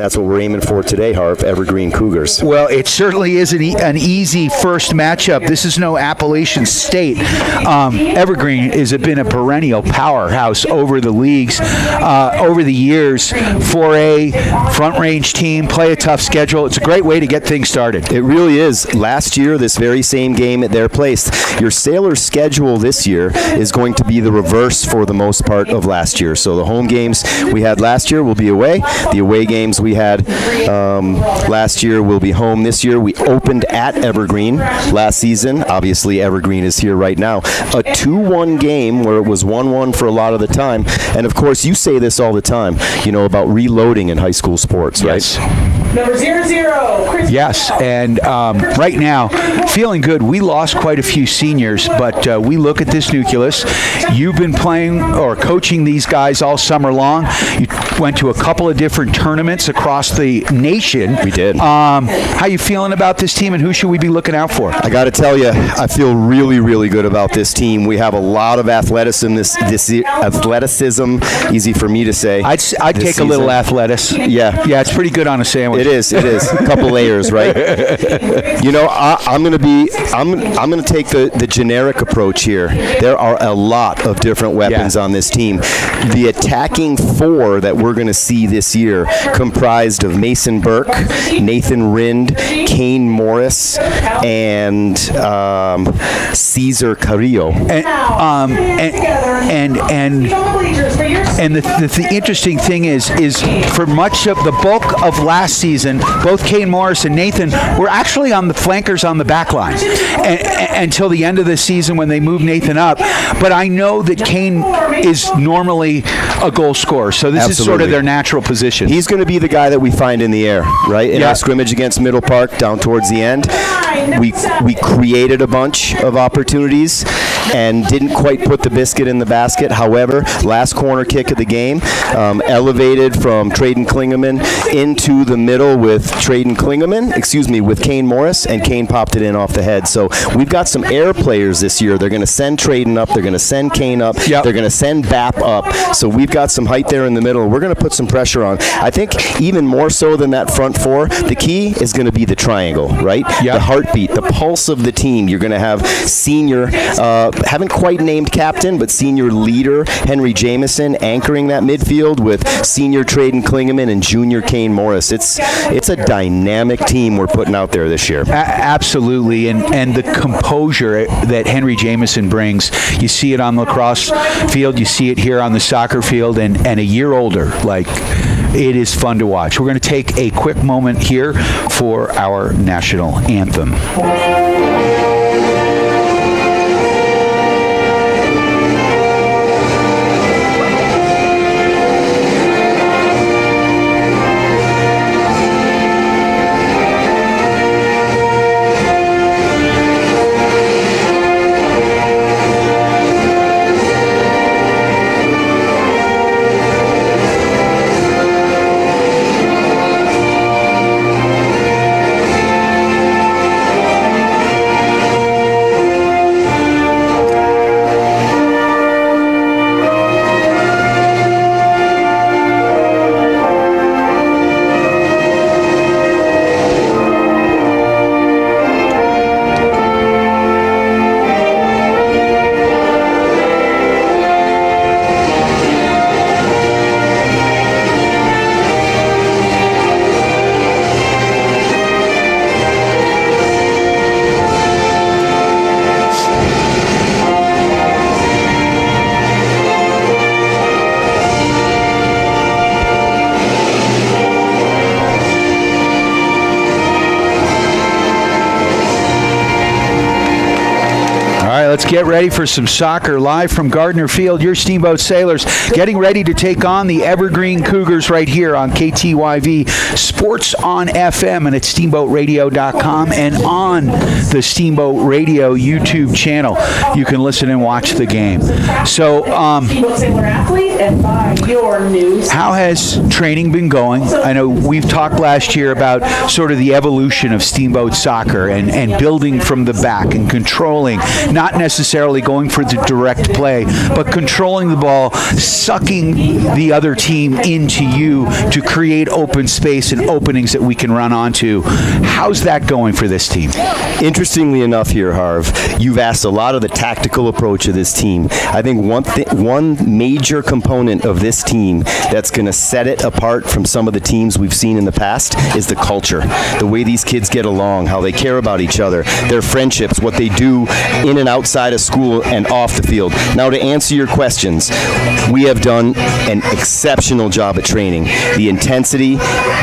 that's what we're aiming for today, Harv, Evergreen Cougars. Well, it certainly is an easy first matchup. This is no Appalachian State. Evergreen has been a perennial powerhouse over the leagues, over the years. For a front-range team, play a tough schedule. It's a great way to get things started. It really is. Last year, this very same game at their place. Your Sailors' schedule this year is going to be the reverse for the most part of last year. So the home games we had last year will be away. The away games we had last year will be home this year. We opened at Evergreen last season. Obviously, Evergreen is here right now. A 2-1 game where it was 1-1 for a lot of the time. And, of course, you say this all the time, about reloading in high school sports, right? Yes. Number 00, Chris. Yes, and right now, feeling good. We lost quite a few seniors, but we look at this nucleus. You've been playing or coaching these guys all summer long. You went to a couple of different tournaments across the nation. We did. How you feeling about this team, and who should we be looking out for? I got to tell you, I feel really, really good about this team. We have a lot of athleticism. This athleticism, easy for me to say. I'd take season. a little athletics. Yeah, it's pretty good on a sandwich. It is. A couple layers, right? I'm going to take the generic approach here. There are a lot of different weapons on this team. The attacking four that we're going to see this year comprised of Mason Burke, Nathan Rind, Kane Morris, and Cesar Carrillo. And the interesting thing is for much of the bulk of last season, both Kane Morris and Nathan were actually on the flankers on the back line until the end of the season when they moved Nathan up. But I know that Kane is normally a goal scorer, so this is sort of their natural position. He's going to be the guy that we find in the air, right? In our scrimmage against Middle Park down towards the end, we created a bunch of opportunities and didn't quite put the biscuit in the basket. However, last corner kick of the game, elevated from Traden Klingeman into the middle with with Kane Morris, and Kane popped it in off the head. So we've got some air players this year. They're going to send Traden up. They're going to send Kane up. They're going to send Bap up. So we've got some height there in the middle. We're going to put some pressure on. I think even more so than that front four, the key is going to be the triangle, right? The heartbeat, the pulse of the team. You're going to have senior, haven't quite named captain, but senior leader Henry Jameson anchoring that midfield with senior Traden Klingeman and junior Kane Morris. It's a dynamic team we're putting out there this year. Absolutely, and the composure that Henry Jameson brings, you see it on the lacrosse field, you see it here on the soccer field, and a year older. It is fun to watch. We're going to take a quick moment here for our national anthem. Let's get ready for some soccer live from Gardner Field. Your Steamboat Sailors getting ready to take on the Evergreen Cougars right here on KTYV Sports on FM and at steamboatradio.com and on the Steamboat Radio YouTube channel. You can listen and watch the game. So, how has training been going? I know we've talked last year about sort of the evolution of Steamboat soccer and building from the back and controlling, not necessarily necessarily going for the direct play, but controlling the ball, sucking the other team into you to create open space and openings that we can run onto. How's that going for this team? Interestingly enough here, Harv, you've asked a lot of the tactical approach of this team. I think one major component of this team that's going to set it apart from some of the teams we've seen in the past is the culture, the way these kids get along, how they care about each other, their friendships, what they do in and outside of school and off the field. Now, to answer your questions, we have done an exceptional job at training. The intensity,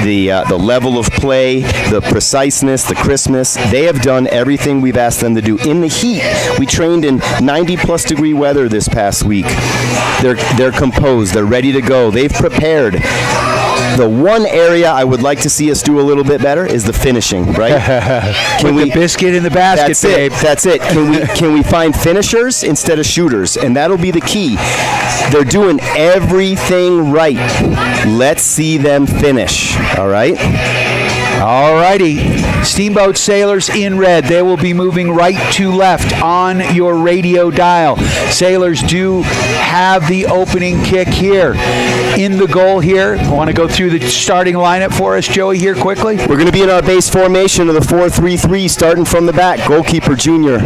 the level of play, the preciseness, the crispness, they have done everything we've asked them to do. In the heat, we trained in 90-plus degree weather this past week. They're composed. They're ready to go. They've prepared. The one area I would like to see us do a little bit better is the finishing, right? Can we biscuit in the basket, babe? That's it. Can we find finishers instead of shooters? And that'll be the key. They're doing everything right. Let's see them finish, all right? All righty. Steamboat Sailors in red. They will be moving right to left on your radio dial. Sailors do have the opening kick here. In the goal here, I want to go through the starting lineup for us, Joey, here quickly. We're going to be in our base formation of the 4-3-3, starting from the back. Goalkeeper, junior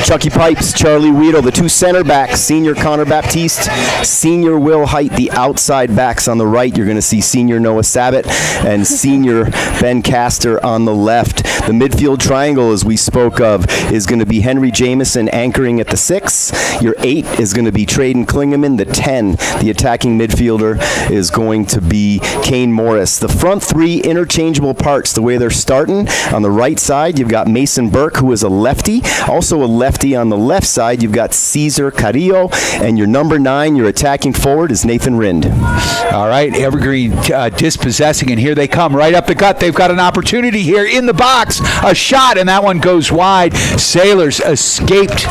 Chucky Pipes, Charlie Weedle. The two center backs, senior Connor Baptiste, senior Will Height. The outside backs on the right, you're going to see senior Noah Sabat and senior Ben Castor on the left. The midfield triangle, as we spoke of, is going to be Henry Jameson anchoring at the 6. Your 8 is going to be Traden Klingeman. The 10, the attacking midfielder, is going to be Kane Morris. The front three interchangeable parts, the way they're starting. On the right side, you've got Mason Burke, who is a lefty. Also a lefty on the left side, you've got Cesar Carrillo. And your number 9, your attacking forward, is Nathan Rind. All right, Evergreen dispossessing, and here they come right up the gut. They've got an opportunity here in the box. A shot, and that one goes wide. Sailors escaped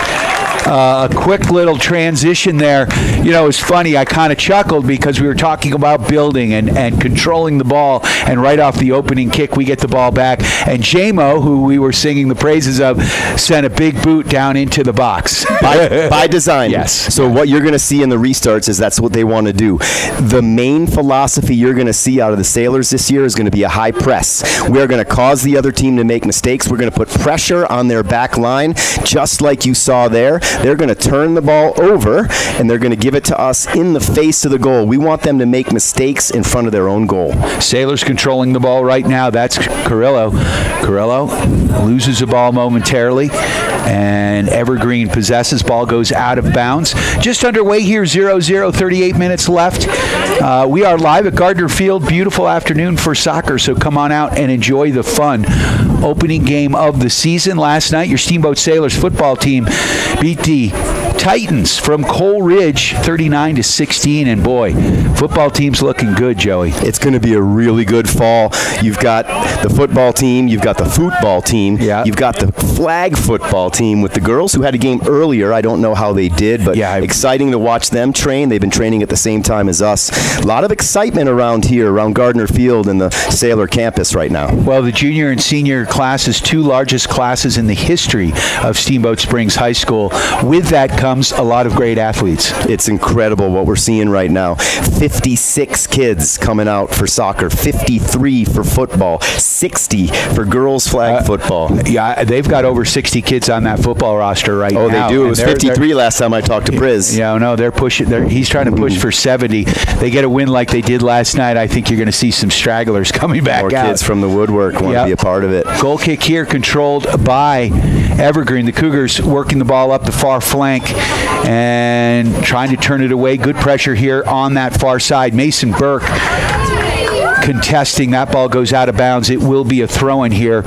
a quick little transition there. You know, it's funny. I kind of chuckled because we were talking about building and controlling the ball, and right off the opening kick, we get the ball back. And J-Mo, who we were singing the praises of, sent a big boot down into the box. By design. Yes. So what you're going to see in the restarts is that's what they want to do. The main philosophy you're going to see out of the Sailors this year is going to be a high press. We're going to cause the other team to make mistakes. We're going to put pressure on their back line, just like you saw there. They're going to turn the ball over, and they're going to give it to us in the face of the goal. We want them to make mistakes in front of their own goal. Sailors controlling the ball right now. That's Carrillo. Carrillo loses the ball momentarily, and Evergreen possesses. Ball goes out of bounds. Just underway here, 0-0, 38 minutes left. We are live at Gardner Field. Beautiful afternoon for soccer, so come on out and enjoy the fun. Opening game of the season last night, your Steamboat Sailors football team beat the Titans from Coal Ridge 39-16, and boy, football team's looking good, Joey. It's going to be a really good fall. You've got the football team, you've got the football team, you've got the flag football team with the girls who had a game earlier. I don't know how they did, but exciting to watch them train. They've been training at the same time as us. A lot of excitement around here, around Gardner Field and the Sailor campus right now. Well, the junior and senior classes, two largest classes in the history of Steamboat Springs High School. With that comes a lot of great athletes. It's incredible what we're seeing right now. 56 kids coming out for soccer, 53 for football, 60 for girls flag football. Yeah, they've got over 60 kids on that football roster right now. Oh, they do. It was 53 last time I talked to Priz. Yeah, no, they're pushing. He's trying to push for 70. They get a win like they did last night. I think you're going to see some stragglers coming back out. More kids from the woodwork want to be a part of it. Goal kick here controlled by Evergreen. The Cougars working the ball up the far flank and trying to turn it away. Good pressure here on that far side. Mason Burke contesting. That ball goes out of bounds. It will be a throw-in here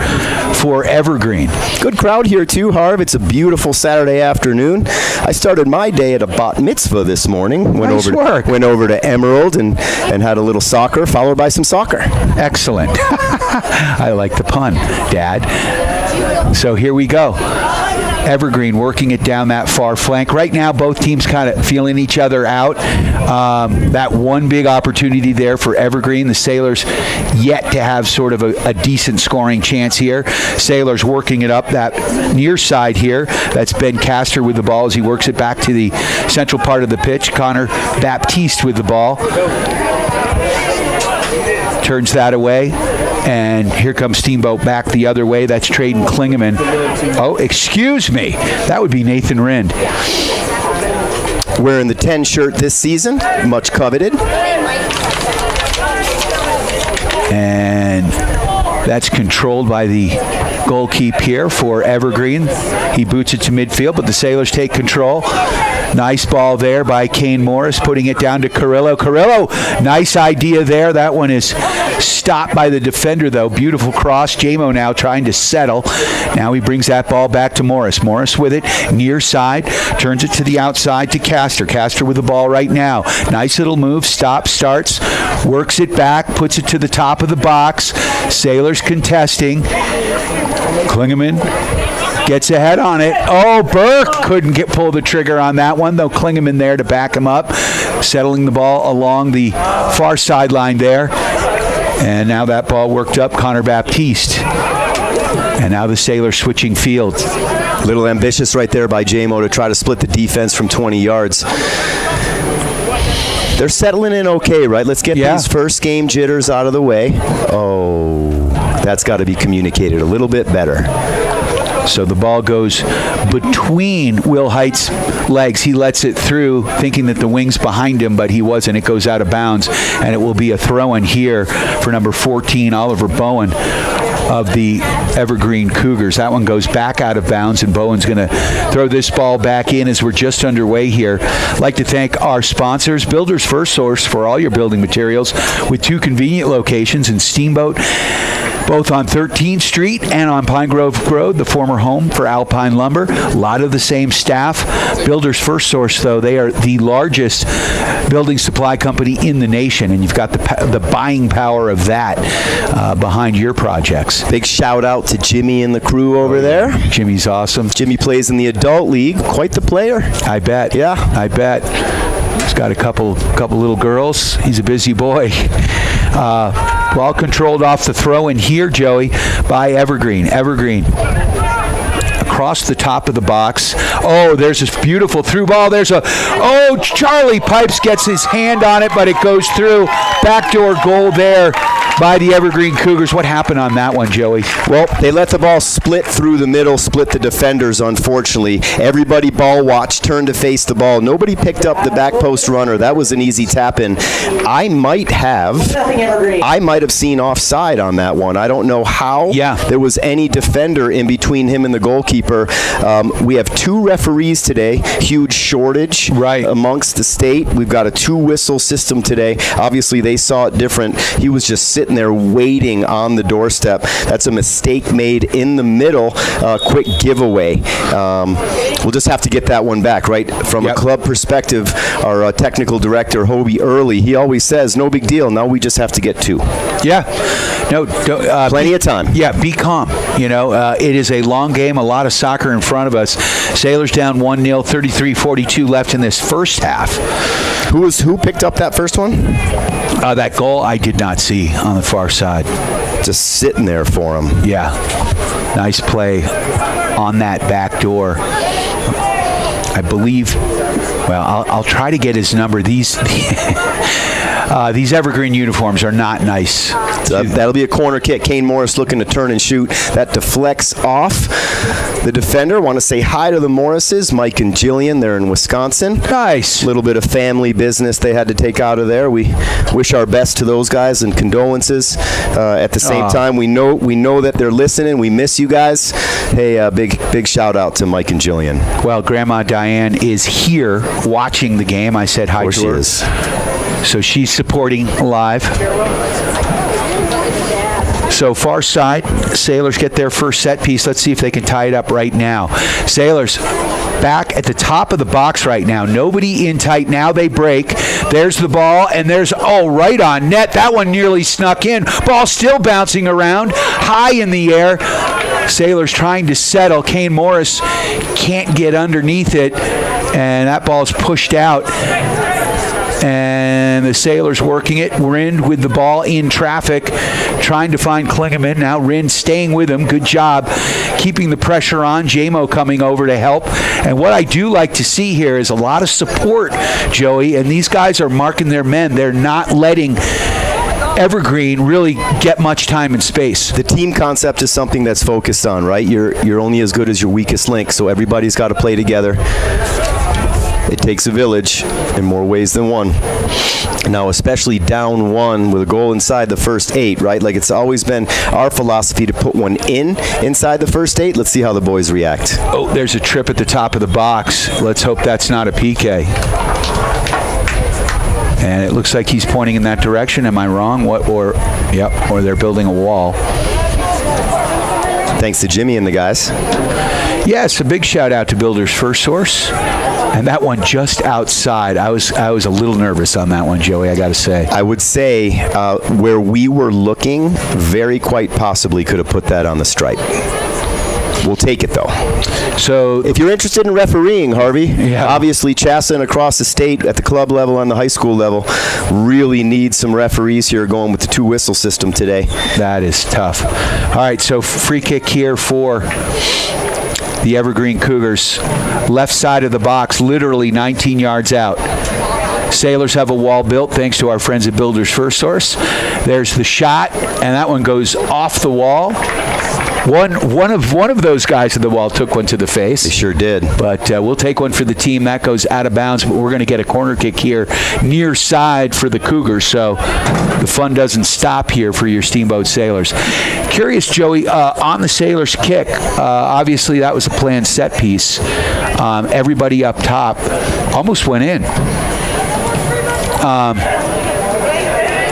for Evergreen. Good crowd here too, Harv. It's a beautiful Saturday afternoon. I started my day at a bat mitzvah this morning. Went over to Emerald and had a little soccer, followed by some soccer. Excellent. I like the pun, Dad. So here we go. Evergreen working it down that far flank. Right now, both teams kind of feeling each other out. That one big opportunity there for Evergreen. The Sailors yet to have sort of a decent scoring chance here. Sailors working it up that near side here. That's Ben Castor with the ball as he works it back to the central part of the pitch. Connor Baptiste with the ball. Turns that away. And here comes Steamboat back the other way. That's Traden Klingeman. Oh, excuse me. That would be Nathan Rind. Wearing the 10 shirt this season, much coveted. And that's controlled by the goalkeeper here for Evergreen. He boots it to midfield, but the Sailors take control. Nice ball there by Kane Morris, putting it down to Carrillo. Carrillo, nice idea there. That one is stopped by the defender, though. Beautiful cross. Jamo now trying to settle. Now he brings that ball back to Morris. Morris with it, near side. Turns it to the outside to Castor. Castor with the ball right now. Nice little move. Stop, starts, works it back, puts it to the top of the box. Sailors contesting. Klingeman gets ahead on it. Oh, Burke couldn't pull the trigger on that one, though. Klingeman there to back him up, settling the ball along the far sideline there. And now that ball worked up Connor Baptiste. And now the Sailors switching fields. A little ambitious right there by Jamo to try to split the defense from 20 yards. They're settling in okay, right? Let's get these first game jitters out of the way. Oh, that's got to be communicated a little bit better. So the ball goes between Will Height's legs. He lets it through, thinking that the wing's behind him, but he wasn't. It goes out of bounds, and it will be a throw-in here for number 14, Oliver Bowen of the Evergreen Cougars. That one goes back out of bounds, and Bowen's going to throw this ball back in as we're just underway here. I'd like to thank our sponsors, Builders First Source, for all your building materials, with 2 convenient locations in Steamboat, both on 13th Street and on Pine Grove Road, the former home for Alpine Lumber. A lot of the same staff. Builders First Source, though, they are the largest building supply company in the nation, and you've got the buying power of that behind your projects. Big shout out to Jimmy and the crew over there. Jimmy's awesome. Jimmy plays in the adult league. Quite the player. I bet. Yeah. I bet. He's got a couple little girls. He's a busy boy. Ball controlled off the throw in here, Joey, by Evergreen. Evergreen across the top of the box. Oh, there's this beautiful through ball. Charlie Pipes gets his hand on it, but it goes through. Backdoor goal there by the Evergreen Cougars. What happened on that one, Joey? Well, they let the ball split through the middle, split the defenders, unfortunately. Everybody ball watched, turned to face the ball. Nobody picked up the back post runner. That was an easy tap-in. I might have seen offside on that one. I don't know how there was any defender in between him and the goalkeeper. We have 2 referees today. Huge shortage amongst the state. We've got a 2-whistle system today. Obviously, they saw it different. He was just sitting there waiting on the doorstep. That's a mistake made in the middle. Quick giveaway. We'll just have to get that one back, right? From a club perspective, our technical director, Hobie Early, he always says, no big deal. Now we just have to get 2. Yeah. No, plenty of time. Yeah, be calm. It is a long game, a lot of soccer in front of us. Sailors down 1-0, 33-42 left in this first half. Who picked up that first one? That goal I did not see on the far side. Just sitting there for him. Yeah. Nice play on that back door. I believe, I'll try to get his number. These Evergreen uniforms are not nice. That'll be a corner kick. Kane Morris looking to turn and shoot. That deflects off the defender. Want to say hi to the Morrises, Mike and Jillian. They're in Wisconsin. Nice. A little bit of family business they had to take out of there. We wish our best to those guys and condolences. At the same time, we know that they're listening. We miss you guys. Hey, big shout out to Mike and Jillian. Well, Grandma Diane is here watching the game. I said hi to her. She is. So she's supporting live. So far side, Sailors get their first set piece. Let's see if they can tie it up right now. Sailors back at the top of the box right now. Nobody in tight. Now they break. There's the ball, and right on net. That one nearly snuck in. Ball still bouncing around, high in the air. Sailors trying to settle. Kane Morris can't get underneath it, and that ball's pushed out. And the Sailors working it. Rind with the ball in traffic, trying to find Klingeman. Now Rind staying with him. Good job keeping the pressure on. J-Mo coming over to help. And what I do like to see here is a lot of support, Joey. And these guys are marking their men. They're not letting Evergreen really get much time and space. The team concept is something that's focused on, right? You're only as good as your weakest link, so everybody's got to play together. It takes a village in more ways than one. Now, especially down one with a goal inside the first 8, right? Like it's always been our philosophy to put one inside the first 8. Let's see how the boys react. Oh, there's a trip at the top of the box. Let's hope that's not a PK. And it looks like he's pointing in that direction. Am I wrong? Or they're building a wall. Thanks to Jimmy and the guys. Yes, a big shout out to Builders First Source. And that one just outside. I was a little nervous on that one, Joey, I got to say. I would say where we were looking, very quite possibly could have put that on the stripe. We'll take it, though. So if you're interested in refereeing, Harvey, obviously Chassa and across the state at the club level and the high school level really need some referees here going with the 2-whistle system today. That is tough. All right, so free kick here for the Evergreen Cougars. Left side of the box, literally 19 yards out. Sailors have a wall built thanks to our friends at Builders First Source. There's the shot, and that one goes off the wall. One of those guys at the wall took one to the face. They sure did. But we'll take one for the team. That goes out of bounds, but we're going to get a corner kick here near side for the Cougars. So the fun doesn't stop here for your Steamboat Sailors. Curious, Joey, on the Sailors kick, obviously that was a planned set piece. Everybody up top almost went in.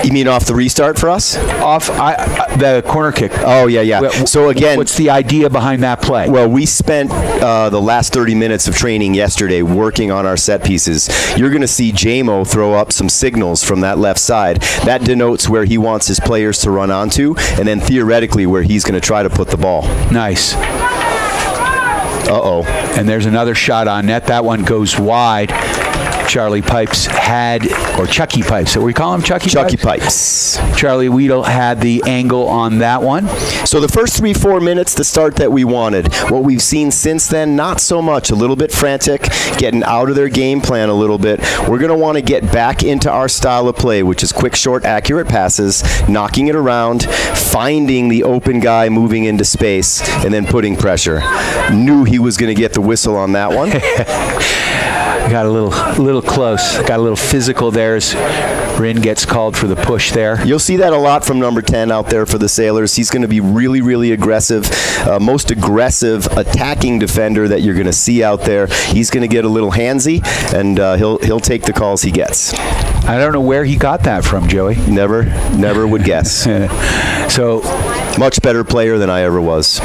You mean off the restart for us? Off the corner kick. Oh, yeah. So, again, what's the idea behind that play? Well, we spent the last 30 minutes of training yesterday working on our set pieces. You're going to see J-Mo throw up some signals from that left side. That denotes where he wants his players to run onto, and then theoretically where he's going to try to put the ball. Nice. Uh-oh. And there's another shot on net. That one goes wide. Charlie Pipes had, or Chucky Pipes, we call him Chucky Pipes? Charlie Weedle had the angle on that one. So the first 3-4 minutes, the start that we wanted. What we've seen since then, not so much. A little bit frantic, getting out of their game plan a little bit. We're going to want to get back into our style of play, which is quick, short, accurate passes, knocking it around, finding the open guy moving into space, and then putting pressure. Knew he was going to get the whistle on that one. Got a little close. Got a little physical there as Rin gets called for the push there. You'll see that a lot from number 10 out there for the Sailors. He's going to be really, really aggressive. Most aggressive attacking defender that you're going to see out there. He's going to get a little handsy, and he'll take the calls he gets. I don't know where he got that from, Joey. Never would guess. So much better player than I ever was.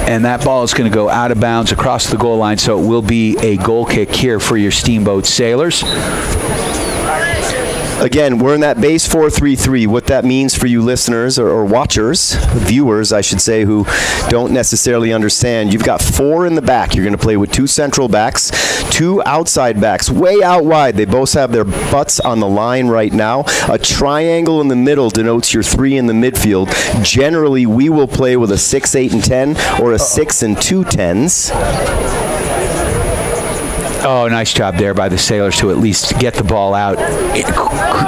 And that ball is going to go out of bounds across the goal line, so it will be a goal kick here for your Steamboat Sailors. Again, we're in that base 4-3-3. What that means for you listeners or watchers, viewers, I should say, who don't necessarily understand, you've got 4 in the back. You're going to play with 2 central backs, 2 outside backs, way out wide. They both have their butts on the line right now. A triangle in the middle denotes your 3 in the midfield. Generally, we will play with a 6, 8, and 10 or a 6 and 2 10s. Oh, nice job there by the Sailors to at least get the ball out.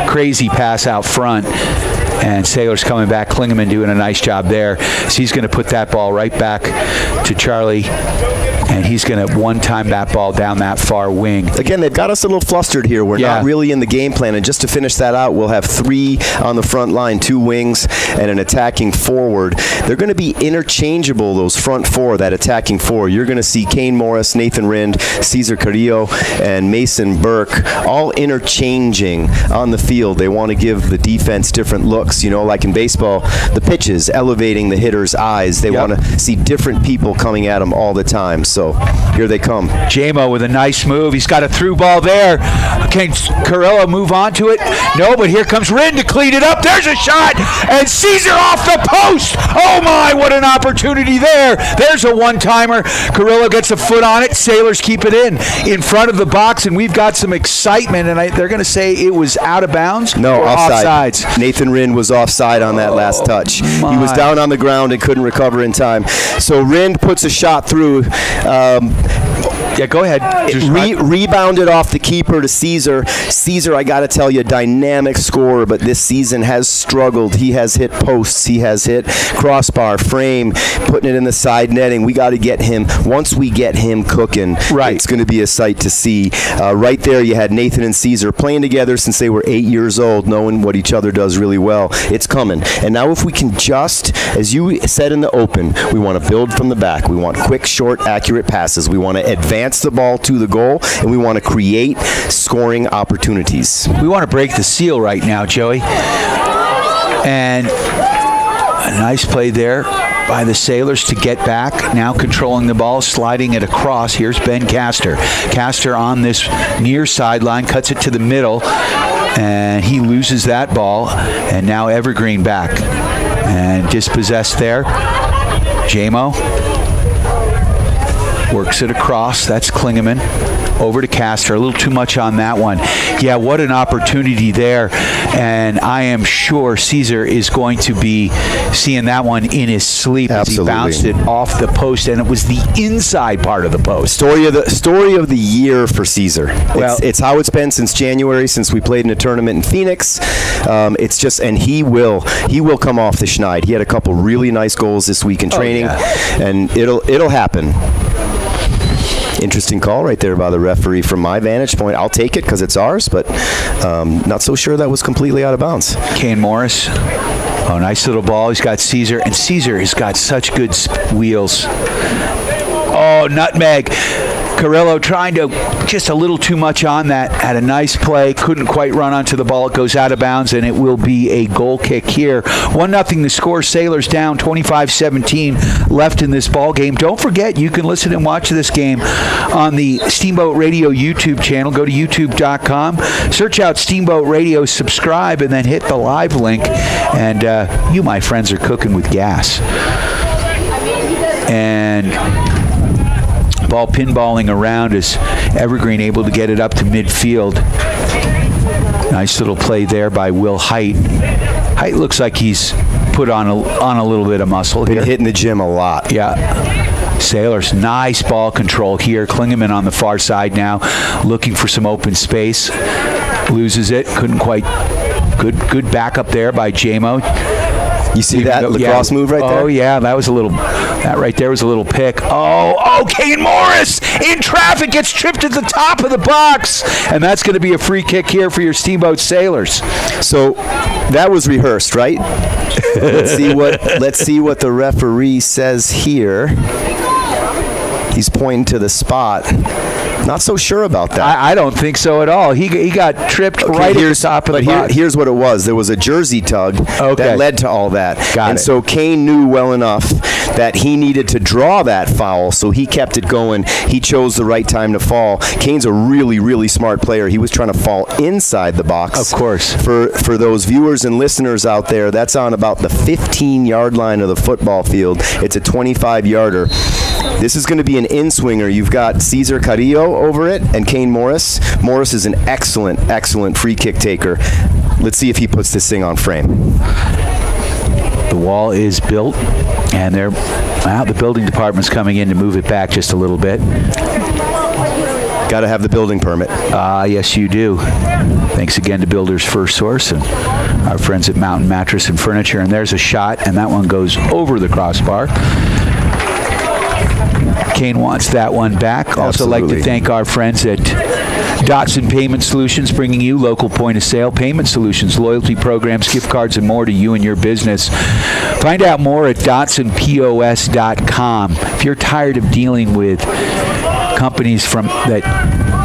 Crazy pass out front. And Sailors coming back. Klingeman doing a nice job there. So he's going to put that ball right back to Charlie. And he's going to one-time that ball down that far wing. Again, they've got us a little flustered here. We're not really in the game plan. And just to finish that out, we'll have 3 on the front line, 2 wings, and an attacking forward. They're going to be interchangeable, those front 4, that attacking 4. You're going to see Kane Morris, Nathan Rind, Cesar Carrillo, and Mason Burke all interchanging on the field. They want to give the defense different looks. You know, like in baseball, the pitches, elevating the hitter's eyes. They want to see different people coming at them all the time. So here they come. J-Mo with a nice move. He's got a through ball there. Can Carrillo move on to it? No, but here comes Rin to clean it up. There's a shot, and Caesar off the post. Oh my, what an opportunity there. There's a one-timer. Carrillo gets a foot on it. Sailors keep it in front of the box, and we've got some excitement, and they're going to say it was out of bounds? No, or offside. offsides? Nathan Rin was offside on that last touch. He was down on the ground and couldn't recover in time. So Rin puts a shot through. Yeah, go ahead. Rebounded off the keeper to Caesar. Caesar, I got to tell you, dynamic scorer, but this season has struggled. He has hit posts. He has hit crossbar, frame, putting it in the side netting. We got to get him. Once we get him cooking, it's going to be a sight to see. Right there, you had Nathan and Caesar playing together since they were 8 years old, knowing what each other does really well. It's coming. And now if we can just, as you said in the open, we want to build from the back. We want quick, short, accurate passes. We want to advance the ball to the goal, and we want to create scoring opportunities. We want to break the seal right now, Joey. And a nice play there by the Sailors to get back. Now controlling the ball, sliding it across. Here's Ben Castor. Castor on this near sideline, cuts it to the middle, and he loses that ball. And now Evergreen back. And dispossessed there. J-Mo works it across. That's Klingeman. Over to Castor. A little too much on that one. Yeah, what an opportunity there. And I am sure Caesar is going to be seeing that one in his sleep. Absolutely. As he bounced it off the post, and it was the inside part of the post. Story of the year for Caesar. Well, it's how it's been since January, since we played in a tournament in Phoenix. It's just, and he will come off the schneid. He had a couple really nice goals this week in training, and it'll happen. Interesting call right there by the referee from my vantage point. I'll take it because it's ours, but not so sure that was completely out of bounds. Kane Morris. Oh, nice little ball. He's got Caesar, and Caesar has got such good wheels. Oh, nutmeg. Carrillo trying to just a little too much on that. Had a nice play. Couldn't quite run onto the ball. It goes out of bounds, and it will be a goal kick here. 1-0 the score. Sailors down 25-17 left in this ball game. Don't forget, you can listen and watch this game on the Steamboat Radio YouTube channel. Go to youtube.com. Search out Steamboat Radio. Subscribe, and then hit the live link. And you, my friends, are cooking with gas. And ball pinballing around as Evergreen able to get it up to midfield. Nice little play there by Will Height. Height looks like he's put on a little bit of muscle here. Been hitting the gym a lot. Yeah. Sailors, nice ball control here. Klingeman on the far side now, looking for some open space. Loses it. Couldn't quite. Good backup there by J-Mo. You see that lacrosse move right there? Oh, yeah, that right there was a little pick. Oh, Kane Morris in traffic gets tripped at the top of the box. And that's going to be a free kick here for your Steamboat Sailors. So that was rehearsed, right? Let's see what the referee says here. He's pointing to the spot. Not so sure about that. I don't think so at all. He got tripped right at the top of the box. Here's what it was. There was a jersey tug that led to all that. Got it. So Kane knew well enough that he needed to draw that foul, so he kept it going. He chose the right time to fall. Kane's a really, really smart player. He was trying to fall inside the box. Of course. For those viewers and listeners out there, that's on about the 15-yard line of the football field. It's a 25-yarder. This is going to be an in-swinger. You've got Cesar Carrillo over it and Kane Morris. Morris is an excellent, excellent free kick taker. Let's see if he puts this thing on frame. The wall is built, and the building department's coming in to move it back just a little bit. Got to have the building permit. Yes, you do. Thanks again to Builders First Source and our friends at Mountain Mattress and Furniture. And there's a shot, and that one goes over the crossbar. Kane wants that one back. Also like to thank our friends at Dotson Payment Solutions, bringing you local point-of-sale payment solutions, loyalty programs, gift cards, and more to you and your business. Find out more at DotsonPOS.com. If you're tired of dealing with companies that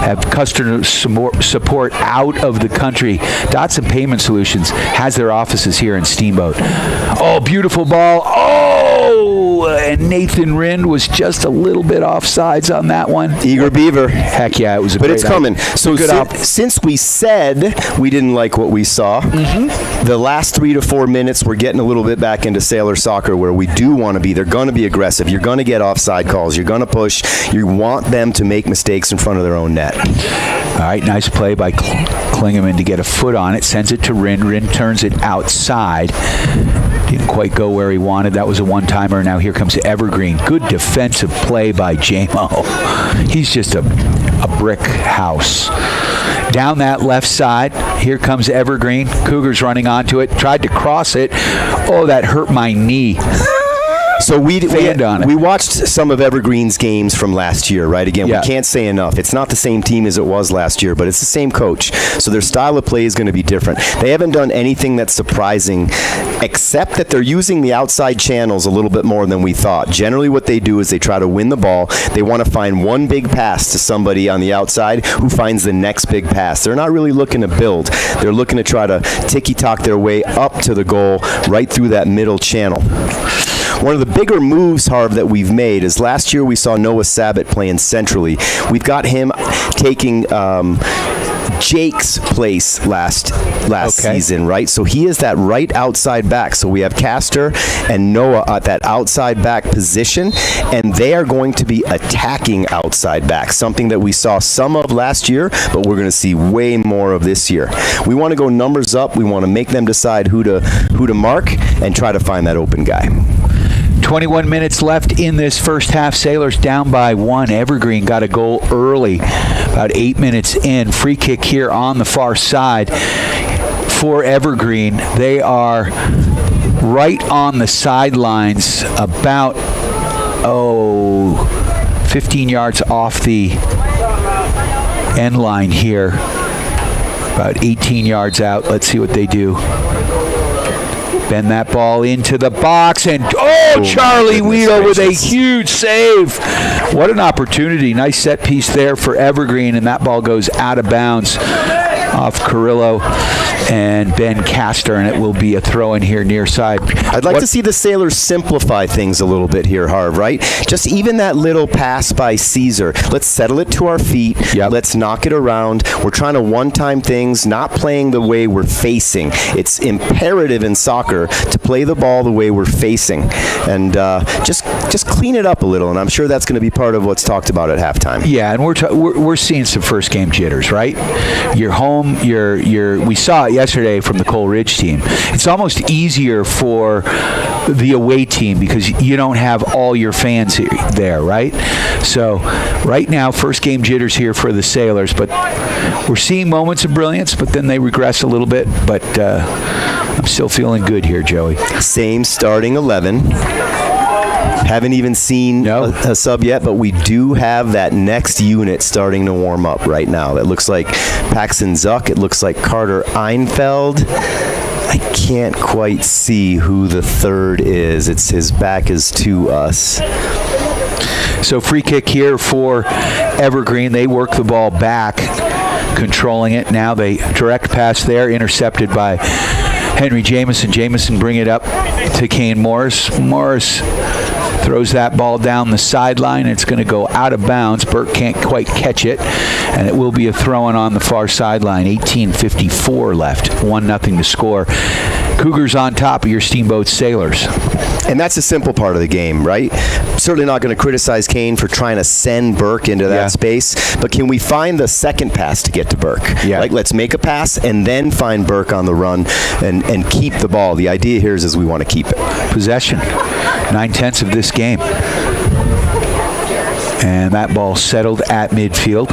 have customer support out of the country, Dotson Payment Solutions has their offices here in Steamboat. Oh, beautiful ball. Oh, Oh, and Nathan Rind was just a little bit offsides on that one. Eager Beaver. Heck yeah, it was a But great it's coming. So good since we said we didn't like what we saw, the last 3 to 4 minutes, we're getting a little bit back into sailor soccer where we do want to be. They're going to be aggressive. You're going to get offside calls. You're going to push. You want them to make mistakes in front of their own net. All right, nice play by Klingeman to get a foot on it. Sends it to Rind. Rind turns it outside. Didn't quite go where he wanted. That was a one-timer. Now here comes Evergreen. Good defensive play by J-Mo. He's just a brick house. Down that left side, here comes Evergreen. Cougars running onto it. Tried to cross it. Oh, that hurt my knee. So we watched some of Evergreen's games from last year, right? Again, we can't say enough. It's not the same team as it was last year, but it's the same coach. So their style of play is going to be different. They haven't done anything that's surprising, except that they're using the outside channels a little bit more than we thought. Generally what they do is they try to win the ball. They want to find one big pass to somebody on the outside who finds the next big pass. They're not really looking to build. They're looking to try to ticky-tock their way up to the goal right through that middle channel. One of the bigger moves, Harv, that we've made is last year we saw Noah Sabat playing centrally. We've got him taking Jake's place last season, right? So he is that right outside back. So we have Castor and Noah at that outside back position, and they are going to be attacking outside back, something that we saw some of last year, but we're going to see way more of this year. We want to go numbers up. We want to make them decide who to mark and try to find that open guy. 21 minutes left in this first half. Sailors down by 1. Evergreen got a goal early, about 8 minutes in. Free kick here on the far side for Evergreen. They are right on the sidelines, about 15 yards off the end line here. About 18 yards out. Let's see what they do. Bend that ball into the box, and Charlie Weedle with a huge save. What an opportunity. Nice set piece there for Evergreen, and that ball goes out of bounds off Carrillo and Ben Castor, and it will be a throw in here near side. I'd like to see the Sailors simplify things a little bit here, Harv, right? Just even that little pass by Caesar. Let's settle it to our feet. Yep. Let's knock it around. We're trying to one-time things, not playing the way we're facing. It's imperative in soccer to play the ball the way we're facing. And just clean it up a little, and I'm sure that's going to be part of what's talked about at halftime. Yeah, and we're seeing some first game jitters, right? You're home. We saw it yesterday from the Cole Ridge team. It's almost easier for the away team because you don't have all your fans there, right? So right now, first game jitters here for the Sailors, but we're seeing moments of brilliance, but then they regress a little bit. But I'm still feeling good here, Joey. Same starting 11. Haven't even seen a sub yet, but we do have that next unit starting to warm up right now. That looks like Paxton Zuck. It looks like Carter Einfeld. I can't quite see who the third is. His back is to us. So free kick here for Evergreen. They work the ball back, controlling it. Now they direct pass there, intercepted by Henry Jamison. Jamison bring it up to Kane Morris. Morris throws that ball down the sideline. It's going to go out of bounds. Burke can't quite catch it, and it will be a throw-in on the far sideline. 18:54 left. 1-0 to score. Cougars on top of your Steamboat Sailors. And that's a simple part of the game, right? Certainly not going to criticize Kane for trying to send Burke into that space, but can we find the second pass to get to Burke? Yeah. Like, let's make a pass and then find Burke on the run and keep the ball. The idea here is we want to keep it. Possession. 9/10 of this game. And that ball settled at midfield.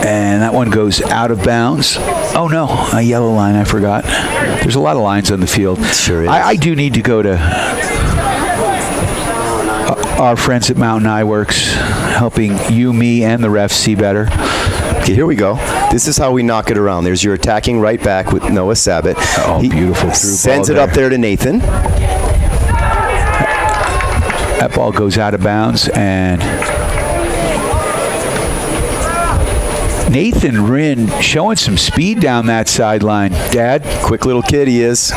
And that one goes out of bounds. Oh, no, a yellow line, I forgot. There's a lot of lines on the field. Sure is. I do need to go to our friends at Mountain Eye Works, helping you, me, and the refs see better. Okay, here we go. This is how we knock it around. There's your attacking right back with Noah Sabat. Oh, beautiful through sends ball it up there to Nathan. That ball goes out of bounds, and Nathan Rind showing some speed down that sideline. Dad? Quick little kid he is.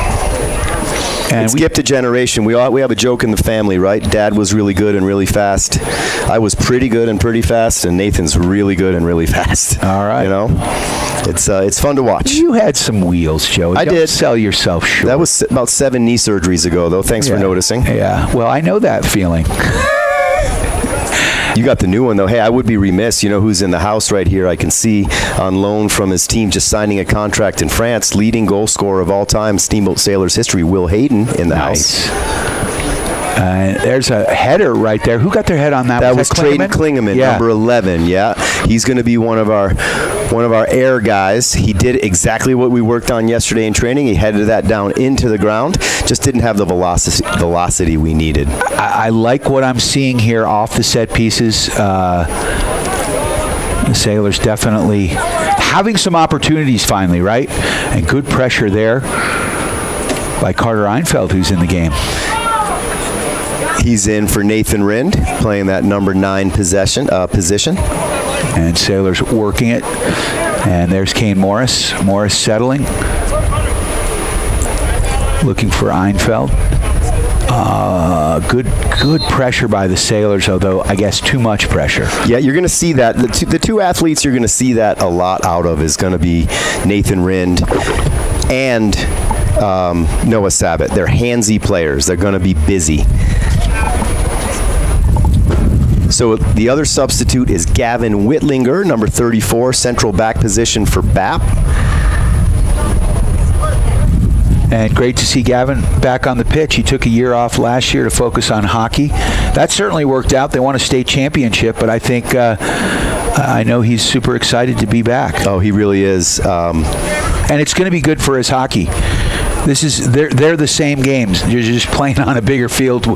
And it skipped a generation. We have a joke in the family, right? Dad was really good and really fast. I was pretty good and pretty fast, and Nathan's really good and really fast. All right. You know, it's fun to watch. You had some wheels, Joe. I Don't did. sell yourself short. That was about 7 knee surgeries ago, though. Thanks for noticing. Yeah. Well, I know that feeling. You got the new one, though. Hey, I would be remiss. You know who's in the house right here? I can see on loan from his team, just signing a contract in France, leading goal scorer of all time, Steamboat Sailors history, Will Hayden in the house. There's a header right there. Who got their head on that? That was Trayden Klingeman, yeah. number 11. Yeah, he's going to be one of our air guys. He did exactly what we worked on yesterday in training. He headed that down into the ground. Just didn't have the velocity we needed. I like what I'm seeing here off the set pieces. The Sailors definitely having some opportunities finally, right? And good pressure there by Carter Einfeld, who's in the game. He's in for Nathan Rind, playing that number 9 position. And Sailors working it. And there's Kane Morris. Morris settling. Looking for Einfeld. Good pressure by the Sailors, although I guess too much pressure. Yeah, you're going to see that. The two athletes you're going to see that a lot out of is going to be Nathan Rind and Noah Sabat. They're handsy players. They're going to be busy. So the other substitute is Gavin Whitlinger, number 34, central back position for BAP. And great to see Gavin back on the pitch. He took a year off last year to focus on hockey. That certainly worked out. They won a state championship, but I think I know he's super excited to be back. Oh, he really is. And it's going to be good for his hockey. They're the same games. You're just playing on a bigger field.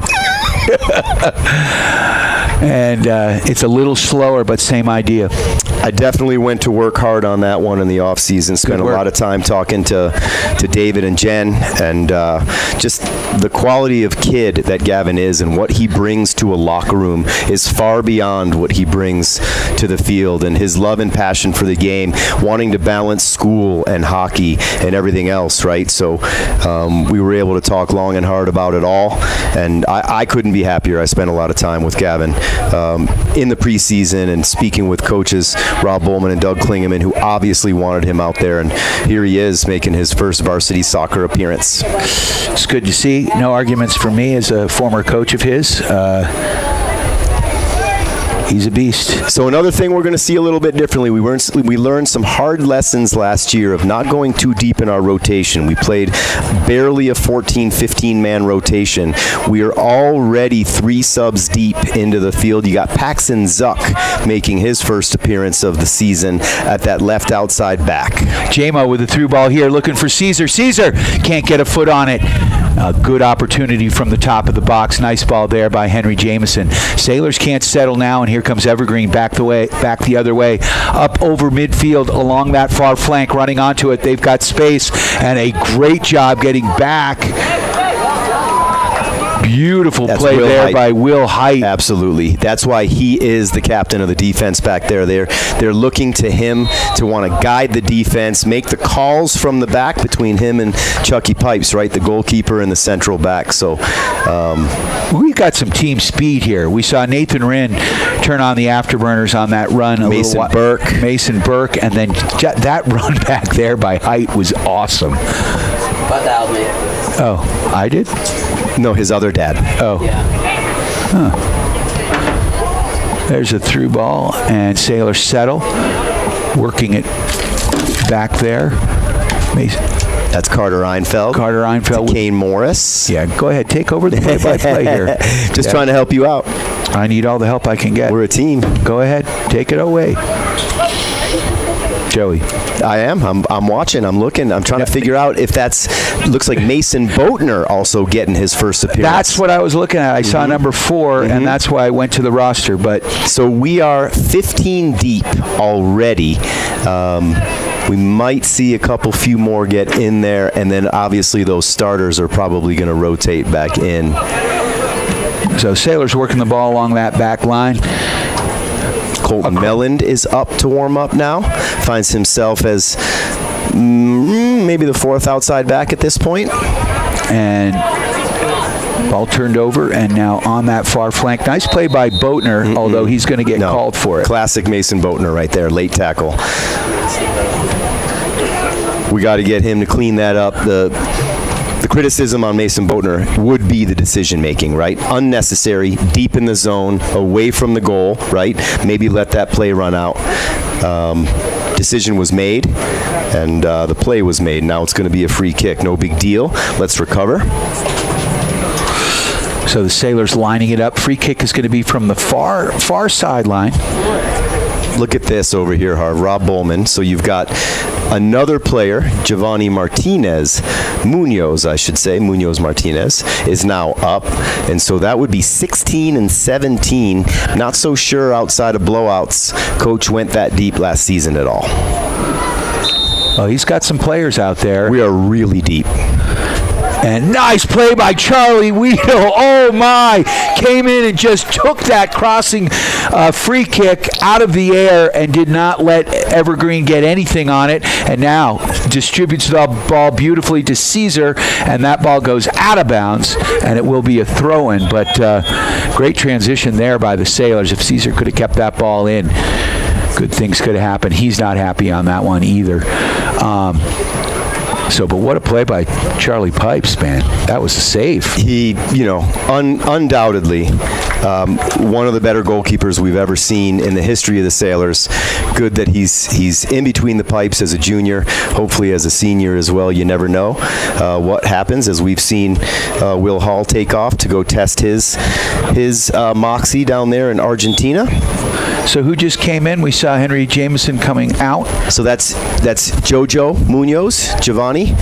And it's a little slower, but same idea. I definitely went to work hard on that one in the off season. Spent a lot of time talking to David and Jen, and just the quality of kid that Gavin is and what he brings to a locker room is far beyond what he brings to the field. And his love and passion for the game, wanting to balance school and hockey and everything else, right? So we were able to talk long and hard about it all, and I couldn't be happier. I spent a lot of time with Gavin in the preseason and speaking with coaches Rob Bowman and Doug Klingeman, who obviously wanted him out there, and here he is making his first varsity soccer appearance. It's good to see. No arguments for me as a former coach of his. He's a beast. So another thing we're going to see a little bit differently. We learned some hard lessons last year of not going too deep in our rotation. We played barely a 14, 15-man rotation. We are already 3 subs deep into the field. You got Paxton Zuck making his first appearance of the season at that left outside back. J-Mo with the through ball here, looking for Caesar. Caesar can't get a foot on it. A good opportunity from the top of the box. Nice ball there by Henry Jameson. Sailors can't settle now, and here comes Evergreen back the other way, up over midfield along that far flank, running onto it. They've got space, and a great job getting back. Beautiful play there by Will Height. Absolutely. That's why he is the captain of the defense back there. They're looking to him to want to guide the defense, make the calls from the back between him and Chucky Pipes, right? The goalkeeper and the central back. So we've got some team speed here. We saw Nathan Wren turn on the afterburners on that run. Mason Burke, and then that run back there by Height was awesome. But that was me. Oh, I did? No, his other dad. Oh. Yeah. Huh. There's a through ball, and Sailors settle, working it back there. Mason. That's Carter Einfeld. Carter Einfeld. Kane Morris. Yeah, go ahead. Take over the play-by-play here. Just trying to help you out. I need all the help I can get. We're a team. Go ahead. Take it away. Joey. I am. I'm watching. I'm looking. I'm trying to figure out if looks like Mason Boatner also getting his first appearance. That's what I was looking at. I saw number 4, and that's why I went to the roster. But so we are 15 deep already. We might see a few more get in there, and then obviously those starters are probably going to rotate back in. So Sailors working the ball along that back line. Colton Melland is up to warm up now. Finds himself as maybe the 4th outside back at this point. And Ball turned over, and now on that far flank. Nice play by Boatner, although he's going to get called for it. Classic Mason Boatner right there, late tackle. We got to get him to clean that up. The criticism on Mason Boatner would be the decision making, right? Unnecessary, deep in the zone, away from the goal, right? Maybe let that play run out. Decision was made, and the play was made. Now it's going to be a free kick. No big deal. Let's recover. So the Sailors lining it up. Free kick is going to be from the far sideline. Look at this over here, Harv. Rob Bowman. So you've got another player, Giovanni Martinez, Munoz Martinez, is now up. And so that would be 16 and 17. Not so sure outside of blowouts Coach went that deep last season at all. Oh, he's got some players out there. We are really deep. And nice play by Charlie Weedle. Oh, my. Came in and just took that crossing free kick out of the air and did not let Evergreen get anything on it. And now distributes the ball beautifully to Caesar, and that ball goes out of bounds, and it will be a throw-in. But great transition there by the Sailors. If Caesar could have kept that ball in, good things could have happened. He's not happy on that one either. But what a play by Charlie Pipes, man. That was a save. He, undoubtedly one of the better goalkeepers we've ever seen in the history of the Sailors. Good that he's in between the pipes as a junior, hopefully as a senior as well. You never know what happens, as we've seen Will Hall take off to go test his moxie down there in Argentina. So who just came in? We saw Henry Jameson coming out. So that's Jojo Munoz, Giovanni.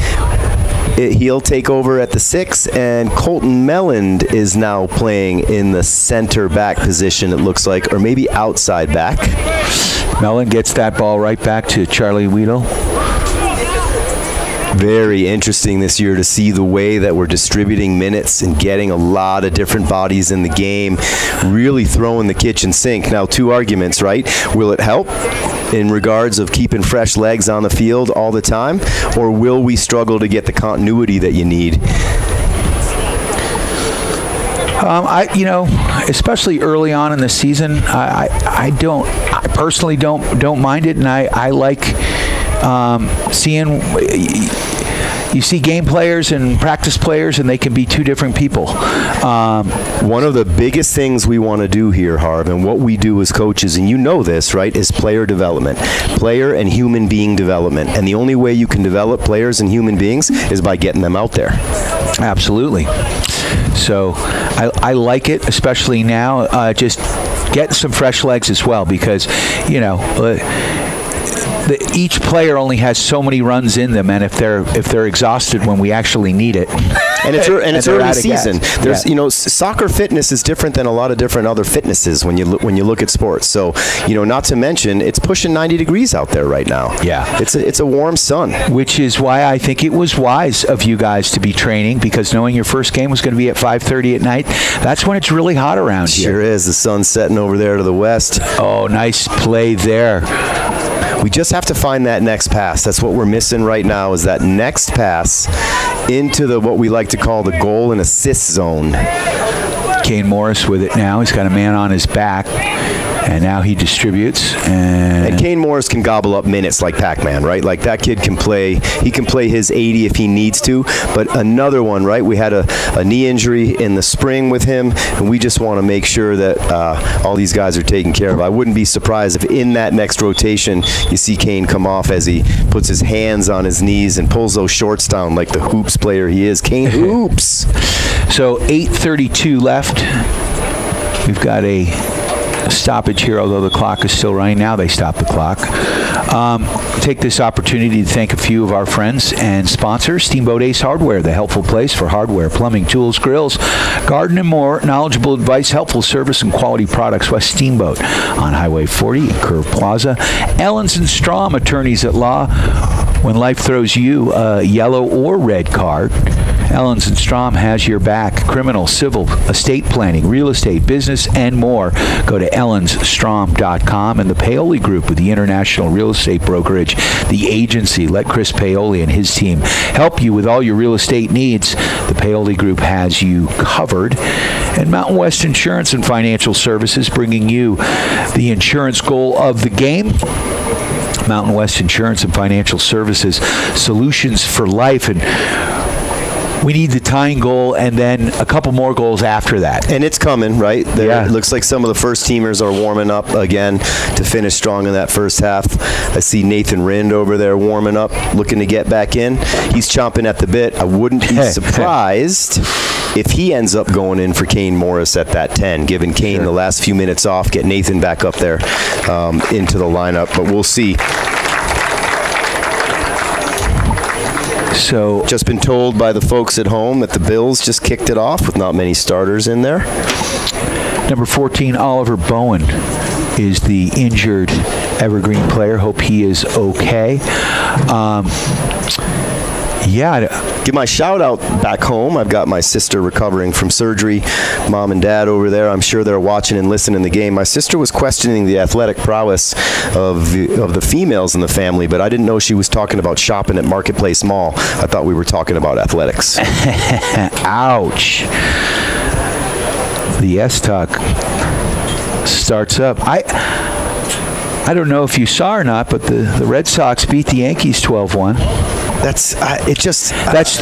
He'll take over at the 6, and Colton Melland is now playing in the center back position, it looks like, or maybe outside back. Melland gets that ball right back to Charlie Weedle. Very interesting this year to see the way that we're distributing minutes and getting a lot of different bodies in the game, really throwing the kitchen sink. Now, two arguments, right? Will it help in regards of keeping fresh legs on the field all the time, or will we struggle to get the continuity that you need? Especially early on in the season, I personally don't mind it, and I like seeing. You see game players and practice players, and they can be two different people. One of the biggest things we want to do here, Harv, and what we do as coaches, and you know this, right, is player development. Player and human being development. And the only way you can develop players and human beings is by getting them out there. Absolutely. So I like it, especially now, just getting some fresh legs as well, because, each player only has so many runs in them, and if they're exhausted when we actually need it, and it's early season. There's soccer fitness is different than a lot of different other fitnesses when you look at sports. So not to mention it's pushing 90 degrees out there right now. Yeah, it's a warm sun, which is why I think it was wise of you guys to be training, because knowing your first game was going to be at 5:30 at night, that's when it's really hot around here. Sure is. The sun's setting over there to the west. Oh, nice play there. We just have to find that next pass. That's what we're missing right now, is that next pass into what we like to call the goal and assist zone. Kane Morris with it now. He's got a man on his back, and now he distributes. And Kane Morris can gobble up minutes like Pac-Man, right? Like that kid can play. He can play his 80 if he needs to. But another one, right? We had a knee injury in the spring with him, and we just want to make sure that all these guys are taken care of. I wouldn't be surprised if in that next rotation you see Kane come off as he puts his hands on his knees and pulls those shorts down like the hoops player he is. Kane hoops. So 8:32 left. We've got a stoppage here, although the clock is still running. Now they stop the clock. Take this opportunity to thank a few of our friends and sponsors. Steamboat Ace Hardware, the helpful place for hardware, plumbing, tools, grills, garden, and more. Knowledgeable advice, helpful service, and quality products. West Steamboat on Highway 40 at Curve Plaza. Ellens and Strom, attorneys at law. When life throws you a yellow or red card, Ellens and Strom has your back. Criminal, civil, estate planning, real estate, business, and more. Go to ellensstrom.com. And the Paoli Group with the International Real Estate Brokerage, the agency. Let Chris Paoli and his team help you with all your real estate needs. The Paoli Group has you covered. And Mountain West Insurance and Financial Services, bringing you the insurance goal of the game. Mountain West Insurance and Financial Services, solutions for life. And we need the tying goal and then a couple more goals after that. And it's coming, right? Yeah. It looks like some of the first teamers are warming up again to finish strong in that first half. I see Nathan Rind over there warming up, looking to get back in. He's chomping at the bit. I wouldn't be surprised if he ends up going in for Kane Morris at that 10, giving Kane the last few minutes off, get Nathan back up there into the lineup. But we'll see. So, just been told by the folks at home that the Bills just kicked it off with not many starters in there. number 14, Oliver Bowen, is the injured Evergreen player. Hope he is okay. Give my shout out back home. I've got my sister recovering from surgery. Mom and dad over there. I'm sure they're watching and listening to the game. My sister was questioning the athletic prowess of the females in the family, but I didn't know she was talking about shopping at Marketplace Mall. I thought we were talking about athletics. Ouch. The S-Tuck starts up. I don't know if you saw or not, but the Red Sox beat the Yankees 12-1. That's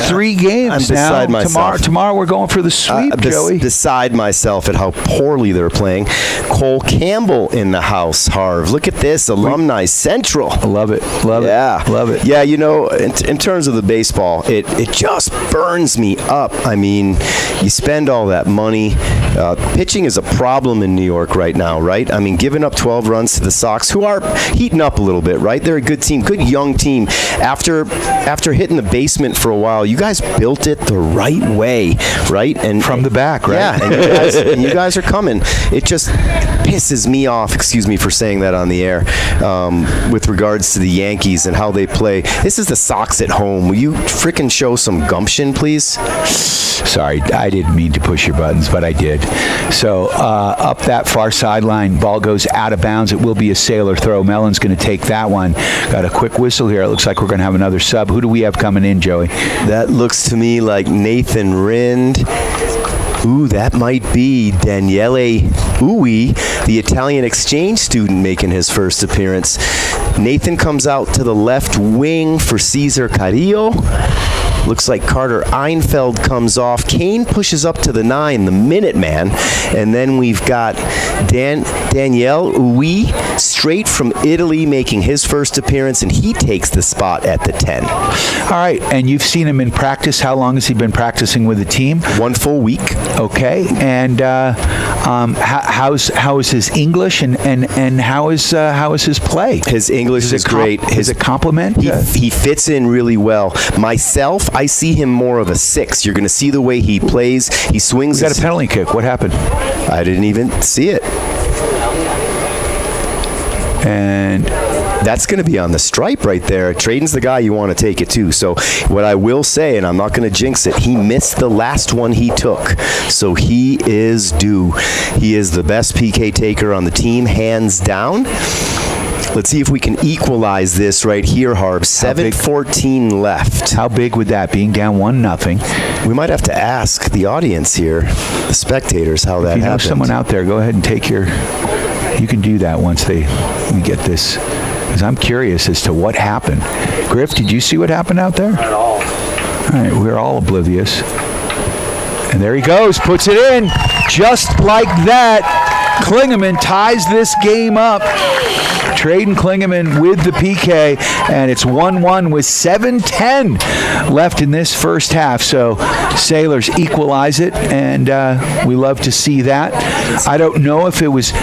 3 games I'm beside now. myself. Tomorrow we're going for the sweep, Joey. Beside myself at how poorly they're playing. Cole Campbell in the house, Harv. Look at this, Alumni Central. I love it. Love it. Yeah, you know, in terms of the baseball, it just burns me up. I mean, you spend all that money. Pitching is a problem in New York right now, right? I mean, giving up 12 runs to the Sox, who are heating up a little bit, right? They're a good team, good young team. After hitting the basement for a while, you guys built it the right way, right? And from the back, right? Yeah, and you guys are coming. It just pisses me off, excuse me for saying that on the air, with regards to the Yankees and how they play. This is the Sox at home. Will you frickin' show some gumption, please? Sorry, I didn't mean to push your buttons, but I did. So up that far sideline, ball goes out of bounds. It will be a sailor throw. Mellon's going to take that one. Got a quick whistle here. It looks like we're going to have another sub. Who do we have coming in, Joey? That looks to me like Nathan Rind. Ooh, that might be Daniele Uwe, the Italian exchange student making his first appearance. Nathan comes out to the left wing for Cesar Carrillo. Looks like Carter Einfeld comes off. Kane pushes up to the 9, the Minuteman. And then we've got Daniele Uwe, straight from Italy, making his first appearance, and he takes the spot at the 10. All right, and you've seen him in practice. How long has he been practicing with the team? 1 full week. Okay, and how is his English, and how is his play? His English is great. Is it compliment? He fits in really well. Myself, I see him more of a 6. You're going to see the way he plays. He swings. We got a penalty kick. What happened? I didn't even see it. And that's going to be on the stripe right there. Traden's the guy you want to take it to. So what I will say, and I'm not going to jinx it, he missed the last one he took. So he is due. He is the best PK taker on the team, hands down. Let's see if we can equalize this right here, Harb. 7:14 left. How big would that, being down 1-0? We might have to ask the audience here, the spectators, how that happened. If you know someone out there, go ahead and take your... You can do that once we get this, because I'm curious as to what happened. Griff, did you see what happened out there? Not at all. All right, we're all oblivious. And there he goes, puts it in, just like that. Klingeman ties this game up. Traden Klingeman with the PK, and it's 1-1 with 7:10 left in this first half. So Sailors equalize it, and we love to see that. I don't know if it was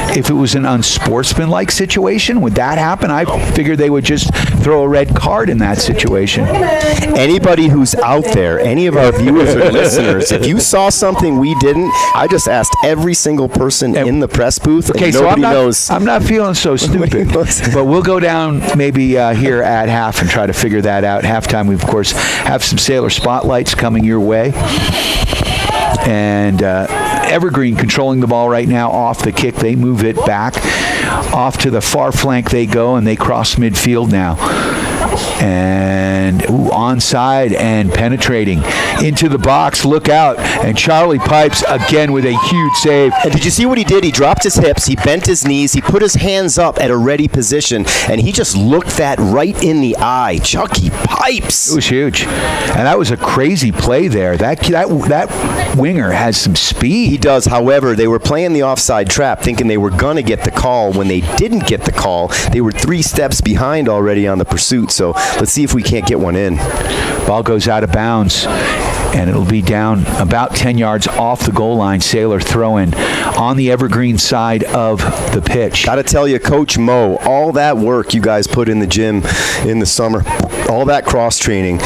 an unsportsmanlike situation. Would that happen? I figured they would just throw a red card in that situation. Anybody who's out there, any of our viewers or listeners, if you saw something we didn't, I just asked every single person in the press booth. Okay, and so nobody knows. I'm not feeling so stupid, but we'll go down maybe here at half and try to figure that out. Halftime, we, of course, have some Sailor spotlights coming your way. And Evergreen controlling the ball right now off the kick. They move it back. Off to the far flank they go, and they cross midfield now. And onside and penetrating into the box. Look out. And Charlie Pipes again with a huge save. And did you see what he did? He dropped his hips, he bent his knees, he put his hands up at a ready position, and he just looked that right in the eye. Chucky Pipes. It was huge. And that was a crazy play there. That winger has some speed. He does. However, they were playing the offside trap, thinking they were going to get the call. When they didn't get the call, they were 3 steps behind already on the pursuit. So let's see if we can't get one in. Ball goes out of bounds, and it'll be down about 10 yards off the goal line. Sailor throw-in on the Evergreen side of the pitch. Got to tell you, Coach Mo, all that work you guys put in the gym in the summer, all that cross-training,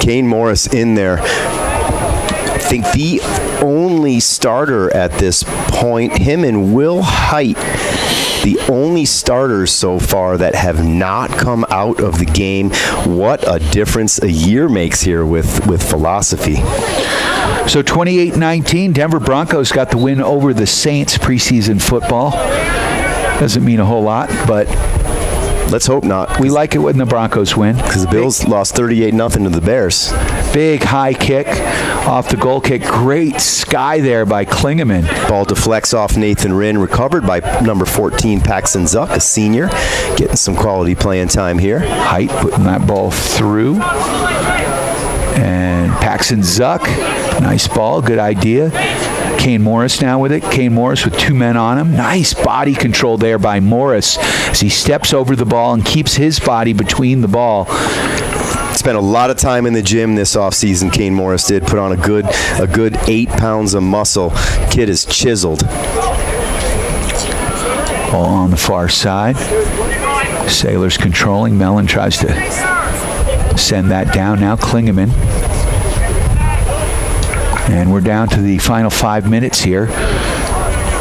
Kane Morris in there. I think the only starter at this point, him and Will Height, the only starters so far that have not come out of the game. What a difference a year makes here with philosophy. So 28-19, Denver Broncos got the win over the Saints preseason football. Doesn't mean a whole lot, but let's hope not. We like it when the Broncos win. Because the Bills lost 38-0 to the Bears. Big high kick off the goal kick. Great sky there by Klingeman. Ball deflects off Nathan Wren, recovered by number 14, Paxton Zuck, a senior. Getting some quality playing time here. Height putting that ball through. And Paxton Zuck, nice ball, good idea. Kane Morris now with it. Kane Morris with 2 men on him. Nice body control there by Morris as he steps over the ball and keeps his body between the ball. Spent a lot of time in the gym this offseason, Kane Morris did. Put on a good 8 pounds of muscle. Kid is chiseled. Ball on the far side. Sailors controlling. Mellon tries to send that down now. Klingeman. And we're down to the final 5 minutes here.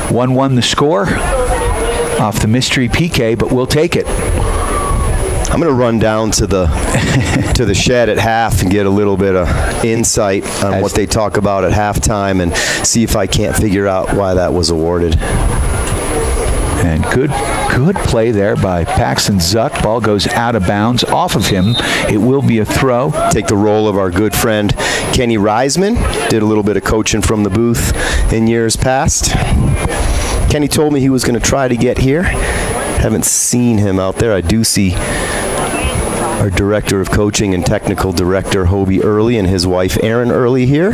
1-1 the score off the mystery PK, but we'll take it. I'm going to run down to the to the shed at half and get a little bit of insight on what they talk about at halftime and see if I can't figure out why that was awarded. And good play there by Paxton Zuck. Ball goes out of bounds off of him. It will be a throw. Take the role of our good friend Kenny Reisman. Did a little bit of coaching from the booth in years past. Kenny told me he was going to try to get here. Haven't seen him out there. I do see our director of coaching and technical director Hobie Early and his wife Erin Early here.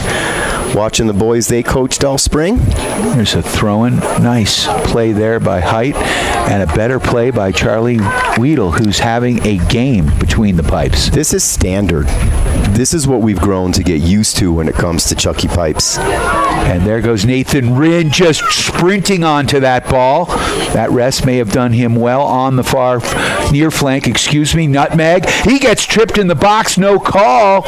Watching the boys they coached all spring. There's a throw-in. Nice play there by Height, and a better play by Charlie Weedle, who's having a game between the pipes. This is standard. This is what we've grown to get used to when it comes to Chucky Pipes. And there goes Nathan Wren just sprinting onto that ball. That rest may have done him well on the far near flank. Nutmeg. He gets tripped in the box. No call.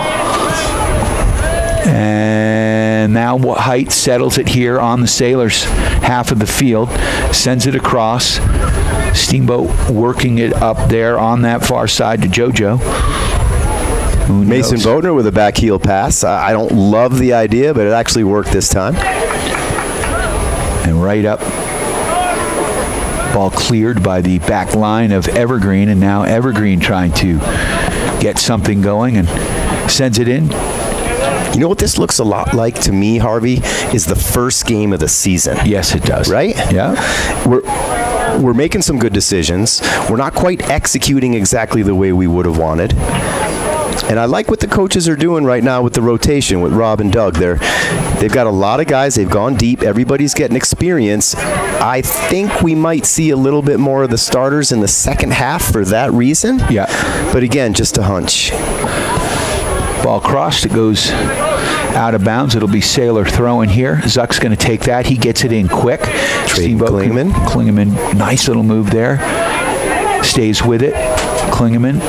And now Height settles it here on the Sailors' half of the field, sends it across. Steamboat working it up there on that far side to JoJo. Mason Bodner with a back heel pass. I don't love the idea, but it actually worked this time. And right up. Ball cleared by the back line of Evergreen, and now Evergreen trying to get something going and sends it in. You know what this looks a lot like to me, Harvey, is the first game of the season. Yes, it does. Right? Yeah. We're making some good decisions. We're not quite executing exactly the way we would have wanted. And I like what the coaches are doing right now with the rotation with Rob and Doug. They've got a lot of guys. They've gone deep. Everybody's getting experience. I think we might see a little bit more of the starters in the second half for that reason. Yeah. But again, just a hunch. Ball crossed. It goes out of bounds. It'll be Sailor throwing here. Zuck's going to take that. He gets it in quick. Steamboat Klingeman, nice little move there. Stays with it. Klingeman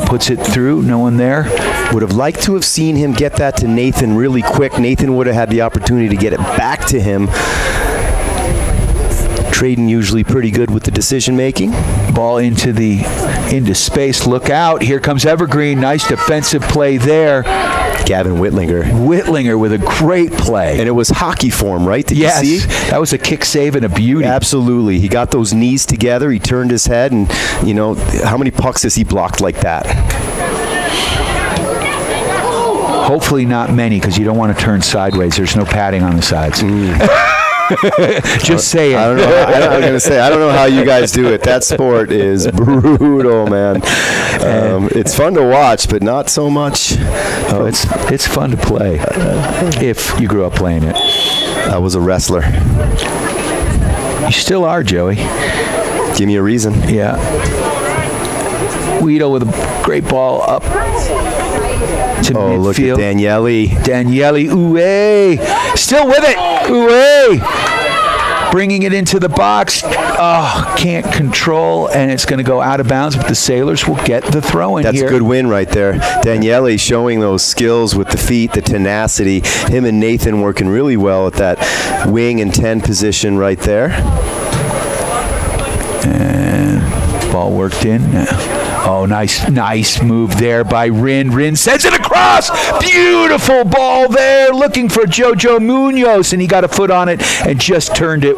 puts it through. No one there. Would have liked to have seen him get that to Nathan really quick. Nathan would have had the opportunity to get it back to him. Trading usually pretty good with the decision making. Ball into space. Look out. Here comes Evergreen. Nice defensive play there. Gavin Whitlinger with a great play. And it was hockey form, right? Did yes, you see? That was a kick save and a beauty. Absolutely. He got those knees together. He turned his head, and, how many pucks has he blocked like that? Hopefully not many, because you don't want to turn sideways. There's no padding on the sides. Just saying. I don't know. I'm going to say, I don't know how you guys do it. That sport is brutal, man. It's fun to watch, but not so much. Oh, it's fun to play if you grew up playing it. I was a wrestler. You still are, Joey. Give me a reason. Yeah. Guido with a great ball up to midfield. Look at Daniele, ooh, still with it. Ooh, bringing it into the box. Oh, can't control, and it's going to go out of bounds, but the Sailors will get the throw in. That's a good win right there. Daniele showing those skills with the feet, the tenacity. Him and Nathan working really well at that wing and 10 position right there. And ball worked in. Oh, nice move there by Rin. Rin sends it across. Beautiful ball there, looking for Jojo Munoz, and he got a foot on it and just turned it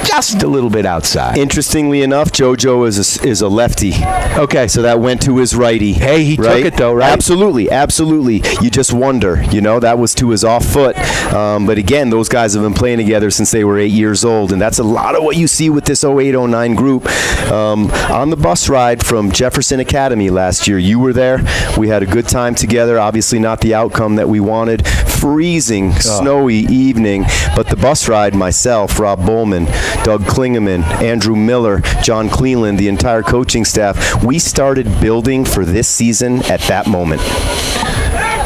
just a little bit outside. Interestingly enough, Jojo is a lefty. Okay. So that went to his righty. Hey, he took it though, right? Absolutely. You just wonder, that was to his off foot. But again, those guys have been playing together since they were 8 years old, and that's a lot of what you see with this 08-09 group. On the bus ride from Jefferson Academy last year, you were there. We had a good time together. Obviously not the outcome that we wanted. Freezing, snowy evening, but the bus ride, myself, Rob Bowman, Doug Klingeman, Andrew Miller, John Cleland, the entire coaching staff, we started building for this season at that moment.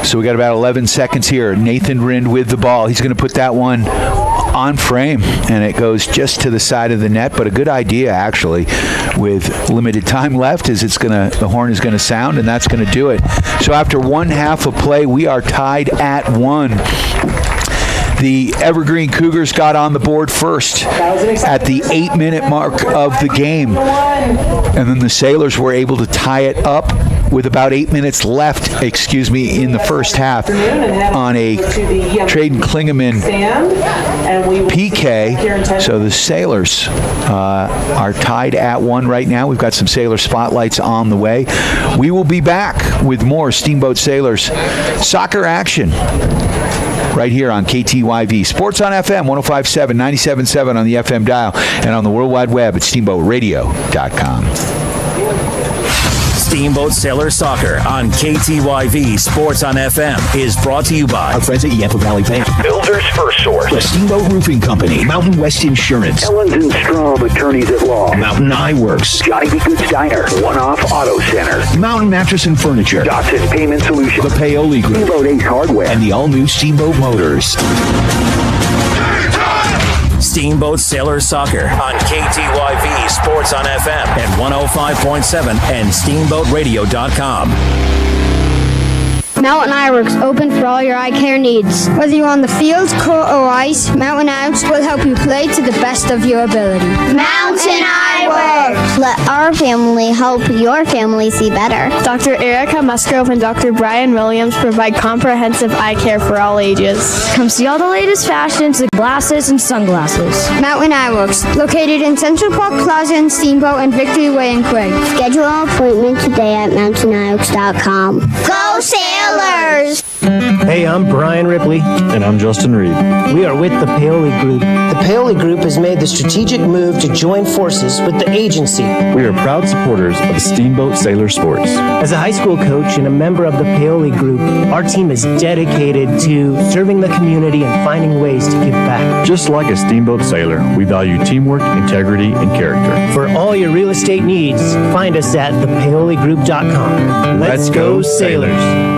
So we got about 11 seconds here. Nathan Rind with the ball. He's going to put that one on frame, and it goes just to the side of the net, but a good idea, actually, with limited time left, is the horn is going to sound, and that's going to do it. So after one half of play, we are tied at 1. The Evergreen Cougars got on the board first at the 8-minute mark of the game. And then the Sailors were able to tie it up with about 8 minutes left, in the first half on a Traden Klingeman PK. So the Sailors are tied at 1 right now. We've got some Sailor spotlights on the way. We will be back with more Steamboat Sailors soccer action right here on KTYV. Sports on FM, 105.7, 97.7 on the FM dial, and on the World Wide Web at steamboatradio.com. Steamboat Sailor Soccer on KTYV Sports on FM is brought to you by our friends at Yampa Valley Bank, Builders First Source, the Steamboat Roofing Company, Mountain West Insurance, Ellens and Strom Attorneys at Law, Mountain Eye Works, Johnny B. Good's Diner, One Off Auto Center, Mountain Mattress and Furniture, Dotson Payment Solutions, the Paoli Group, Steamboat Ace Hardware, and the all-new Steamboat Motors. Steamboat Sailor Soccer on KTYV Sports on FM at 105.7 and steamboatradio.com. Mountain Eye Works, open for all your eye care needs. Whether you're on the field, court, or ice, Mountain Eye Works will help you play to the best of your ability. Mountain Eye Works. Let our family help your family see better. Dr. Erica Musgrove and Dr. Brian Williams provide comprehensive eye care for all ages. Come see all the latest fashions, the glasses and sunglasses. Mountain Eye Works, located in Central Park Plaza in Steamboat and Victory Way in Quig. Schedule an appointment today at mountaineyworks.com. Go Sailors! Hey, I'm Brian Ripley. And I'm Justin Reed. We are with the Paoli Group. The Paoli Group has made the strategic move to join forces with the agency. We are proud supporters of Steamboat Sailor Sports. As a high school coach and a member of the Paoli Group, our team is dedicated to serving the community and finding ways to give back. Just like a Steamboat Sailor, we value teamwork, integrity, and character. For all your real estate needs, find us at thepaoligroup.com. Let's go Sailors!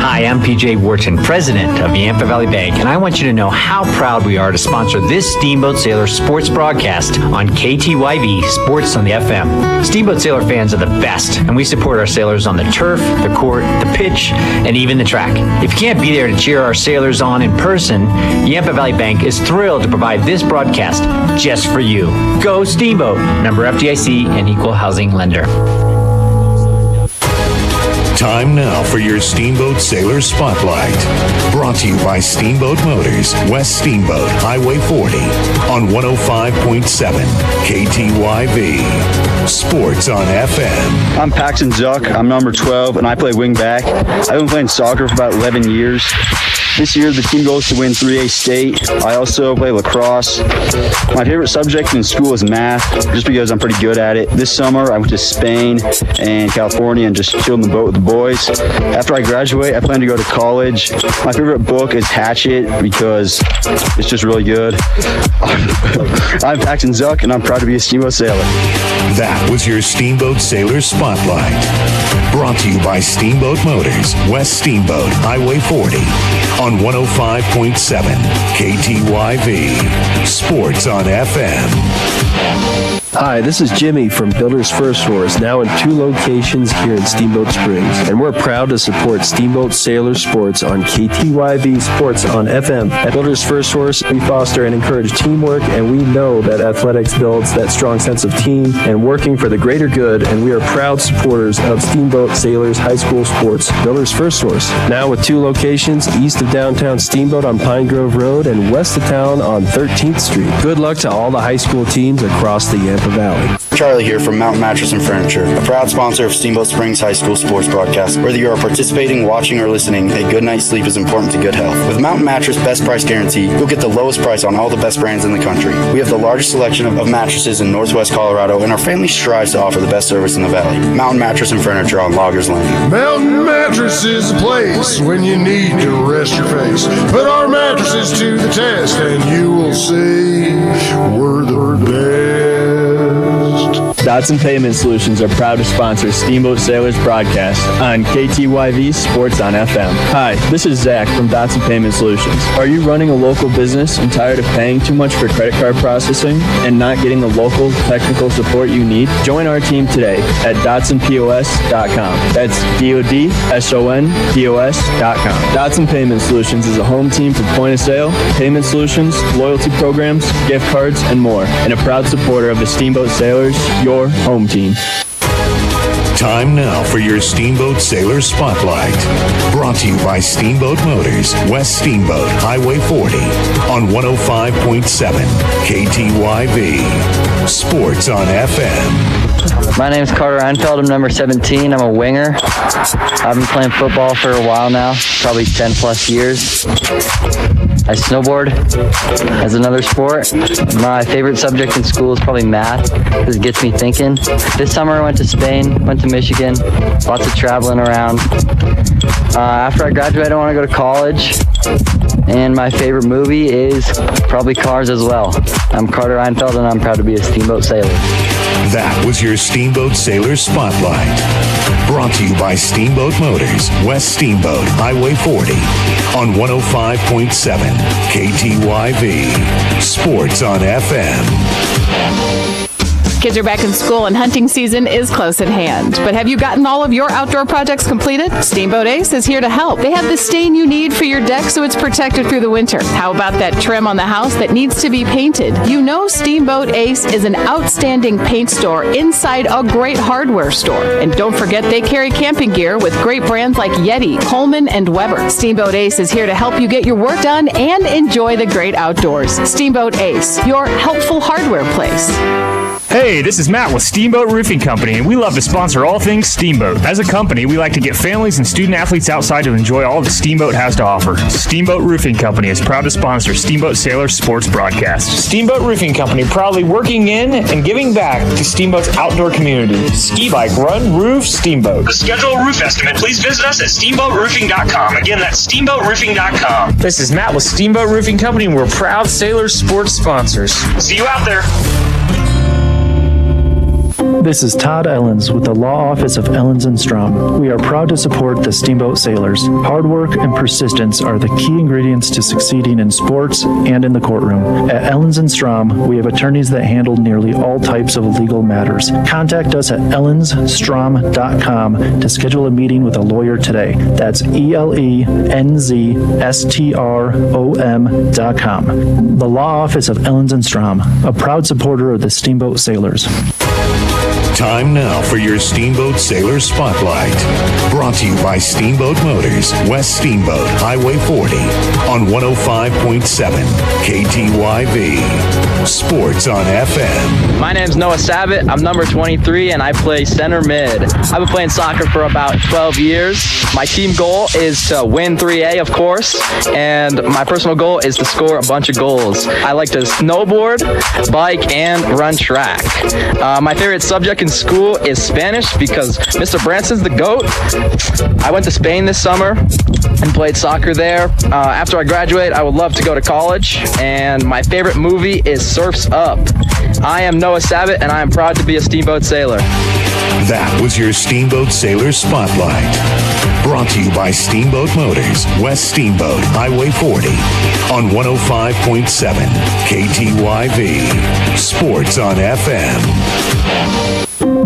Hi, Hi, I'm PJ Wharton, president of Yampa Valley Bank, and I want you to know how proud we are to sponsor this Steamboat Sailor sports broadcast on KTYV Sports on the FM. Steamboat Sailor fans are the best, and we support our sailors on the turf, the court, the pitch, and even the track. If you can't be there to cheer our sailors on in person, Yampa Valley Bank is thrilled to provide this broadcast just for you. Go Steamboat! Member FDIC and Equal Housing Lender. Time now for your Steamboat Sailor Spotlight. Brought to you by Steamboat Motors, West Steamboat, Highway 40, on 105.7 KTYV. Sports on FM. I'm Paxton Zuck. I'm number 12, and I play wing back. I've been playing soccer for about 11 years. This year, the team goes to win 3A state. I also play lacrosse. My favorite subject in school is math, just because I'm pretty good at it. This summer, I went to Spain and California and just chilled in the boat with the boys. After I graduate, I plan to go to college. My favorite book is Hatchet because it's just really good. I'm Paxton Zuck, and I'm proud to be a Steamboat Sailor. That was your Steamboat Sailor Spotlight. Brought to you by Steamboat Motors, West Steamboat, Highway 40, on 105.7 KTYV. Sports on FM. Hi, this is Jimmy from Builders First Source, now in 2 locations here in Steamboat Springs. And we're proud to support Steamboat Sailor Sports on KTYV Sports on FM. At Builders First Source, we foster and encourage teamwork, and we know that athletics builds that strong sense of team and working for the greater good, and we are proud supporters of Steamboat Sailors High School Sports. Builders First Source, now with 2 locations east of downtown Steamboat on Pine Grove Road and west of town on 13th Street. Good luck to all the high school teams across the Yampa Valley. Charlie here from Mountain Mattress and Furniture, a proud sponsor of Steamboat Springs High School sports broadcast. Whether you are participating, watching, or listening, a good night's sleep is important to good health. With Mountain Mattress Best Price Guarantee, you'll get the lowest price on all the best brands in the country. We have the largest selection of mattresses in Northwest Colorado, and our family strives to offer the best service in the valley. Mountain Mattress and Furniture on Loggers Lane. Mountain Mattress is a place when you need to rest your face. Put our mattresses to the test, and you will see we're the best. Dotson Payment Solutions are proud to sponsor Steamboat Sailors broadcast on KTYV Sports on FM. Hi, this is Zach from Dotson Payment Solutions. Are you running a local business and tired of paying too much for credit card processing and not getting the local technical support you need? Join our team today at DotsonPOS.com. That's DOTSONPOS.com. Dotson Payment Solutions is a home team for point of sale, payment solutions, loyalty programs, gift cards, and more, and a proud supporter of the Steamboat Sailors, your home team. Time now for your Steamboat Sailor Spotlight. Brought to you by Steamboat Motors, West Steamboat, Highway 40, on 105.7 KTYV. Sports on FM. My name is Carter Einfeld. I'm number 17. I'm a winger. I've been playing football for a while now, probably 10 plus years. I snowboard as another sport. My favorite subject in school is probably math because it gets me thinking. This summer I went to Spain, went to Michigan, lots of traveling around. After I graduate, I want to go to college. And my favorite movie is probably Cars as well. I'm Carter Einfeld, and I'm proud to be a Steamboat Sailor. That was your Steamboat Sailor Spotlight. Brought to you by Steamboat Motors, West Steamboat, Highway 40, on 105.7 KTYV. Sports on FM. Kids are back in school and hunting season is close at hand. But have you gotten all of your outdoor projects completed? Steamboat Ace is here to help. They have the stain you need for your deck so it's protected through the winter. How about that trim on the house that needs to be painted? You know Steamboat Ace is an outstanding paint store inside a great hardware store. And don't forget they carry camping gear with great brands like Yeti, Coleman, and Weber. Steamboat Ace is here to help you get your work done and enjoy the great outdoors. Steamboat Ace, your helpful hardware place. Hey, this is Matt with Steamboat Roofing Company, and we love to sponsor all things Steamboat. As a company, we like to get families and student athletes outside to enjoy all that Steamboat has to offer. Steamboat Roofing Company is proud to sponsor Steamboat Sailor Sports broadcast. Steamboat Roofing Company, proudly working in and giving back to Steamboat's outdoor community. Ski, bike, run, roof, Steamboat. To schedule a roof estimate, please visit us at steamboatroofing.com. Again, that's steamboatroofing.com. This is Matt with Steamboat Roofing Company, and we're proud Sailor Sports sponsors. See you out there. This is Todd Ellens with the Law Office of Ellens & Strom. We are proud to support the Steamboat Sailors. Hard work and persistence are the key ingredients to succeeding in sports and in the courtroom. At Ellens & Strom, we have attorneys that handle nearly all types of legal matters. Contact us at ellensstrom.com to schedule a meeting with a lawyer today. That's ELENZSTROM.com. The Law Office of Ellens & Strom, a proud supporter of the Steamboat Sailors. Time now for your Steamboat Sailor Spotlight. Brought to you by Steamboat Motors, West Steamboat, Highway 40, on 105.7 KTYV. Sports on FM. My name's Noah Sabat. I'm number 23, and I play center mid. I've been playing soccer for about 12 years. My team goal is to win 3A, of course, and my personal goal is to score a bunch of goals. I like to snowboard, bike, and run track. My favorite subject in school is Spanish because Mr. Branson's the GOAT. I went to Spain this summer and played soccer there. After I graduate, I would love to go to college, and my favorite movie is Surf's Up. I am Noah Sabat, and I am proud to be a Steamboat Sailor. That was your Steamboat Sailor Spotlight. Brought to you by Steamboat Motors, West Steamboat, Highway 40, on 105.7 KTYV. Sports on FM.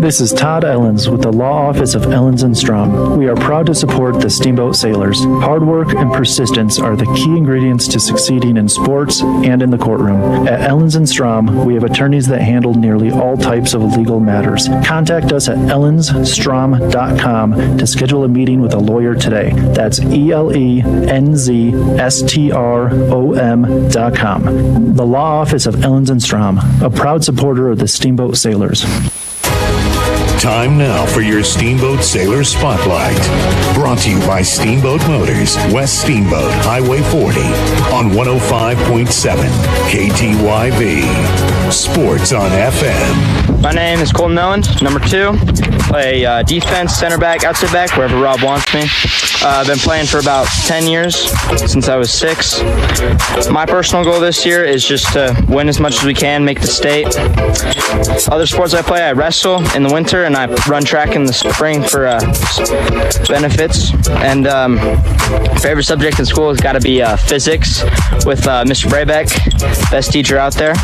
This is Todd Ellens with the Law Office of Ellens & Strom. We are proud to support the Steamboat Sailors. Hard work and persistence are the key ingredients to succeeding in sports and in the courtroom. At Ellens & Strom, we have attorneys that handle nearly all types of legal matters. Contact us at ellensstrom.com to schedule a meeting with a lawyer today. That's ELENZSTROM.com. The Law Office of Ellens & Strom, a proud supporter of the Steamboat Sailors. Time now for your Steamboat Sailor Spotlight. Brought to you by Steamboat Motors, West Steamboat, Highway 40, on 105.7 KTYV. Sports on FM. My name is Colton Owen, number 2. Play defense, center back, outside back, wherever Rob wants me. I've been playing for about 10 years, since I was 6. My personal goal this year is just to win as much as we can, make the state. Other sports I play, I wrestle in the winter, and I run track in the spring for benefits. And favorite subject in school has got to be physics with Mr. Braybeck, best teacher out there.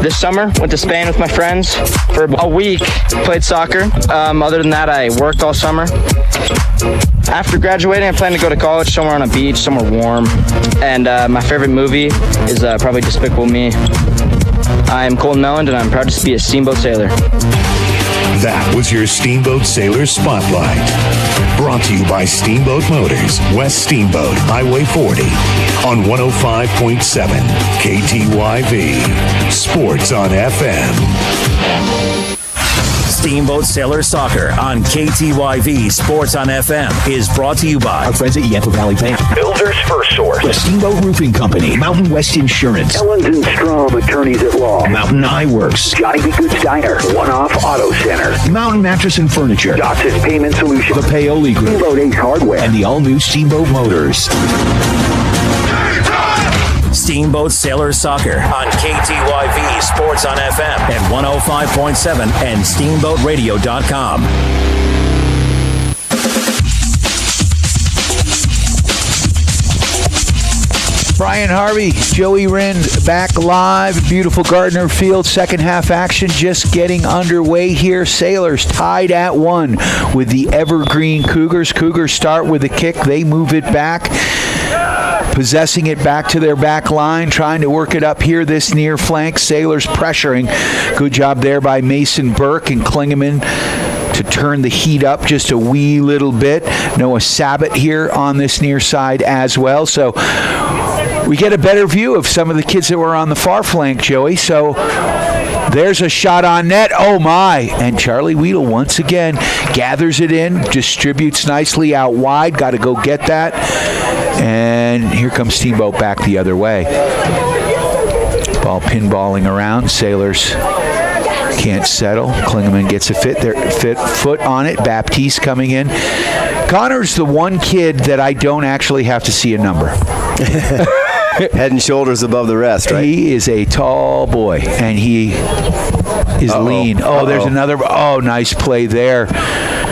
This summer, went to Spain with my friends for a week, played soccer. Other than that, I worked all summer. After graduating, I plan to go to college somewhere on a beach, somewhere warm. And my favorite movie is probably Despicable Me. I am Colton Melland, and I'm proud to be a Steamboat Sailor. That was your Steamboat Sailor Spotlight. Brought to you by Steamboat Motors, West Steamboat, Highway 40, on 105.7 KTYV. Sports on FM. Steamboat Sailor Soccer on KTYV Sports on FM is brought to you by our friends at Yampa Valley Bank, Builders First Source, the Steamboat Roofing Company, Mountain West Insurance, Ellens & Strom Attorneys at Law, Mountain Eye Works, Johnny B. Good's Diner, One Off Auto Center, Mountain Mattress and Furniture, Dotson's Payment Solutions, the Paoli Group, Steamboat Ace Hardware, and the all-new Steamboat Motors. Steamboat Sailor Soccer on KTYV Sports on FM at 105.7 and steamboatradio.com. Brian Harvey, Joey Rind back live at beautiful Gardner Field. Second half action just getting underway here. Sailors tied at 1 with the Evergreen Cougars. Cougars start with a kick. They move it back, possessing it back to their back line, trying to work it up here this near flank. Sailors pressuring. Good job there by Mason Burke and Klingeman to turn the heat up just a wee little bit. Noah Sabat here on this near side as well. So we get a better view of some of the kids that were on the far flank, Joey. So there's a shot on net. Oh, my. And Charlie Weedle once again gathers it in, distributes nicely out wide. Got to go get that. And here comes Steamboat back the other way. Ball pinballing around. Sailors can't settle. Klingeman gets a fit foot on it. Baptiste coming in. Connor's the one kid that I don't actually have to see a number. Head and shoulders above the rest, right? He is a tall boy, and he is lean. Oh, there's another. Oh, nice play there.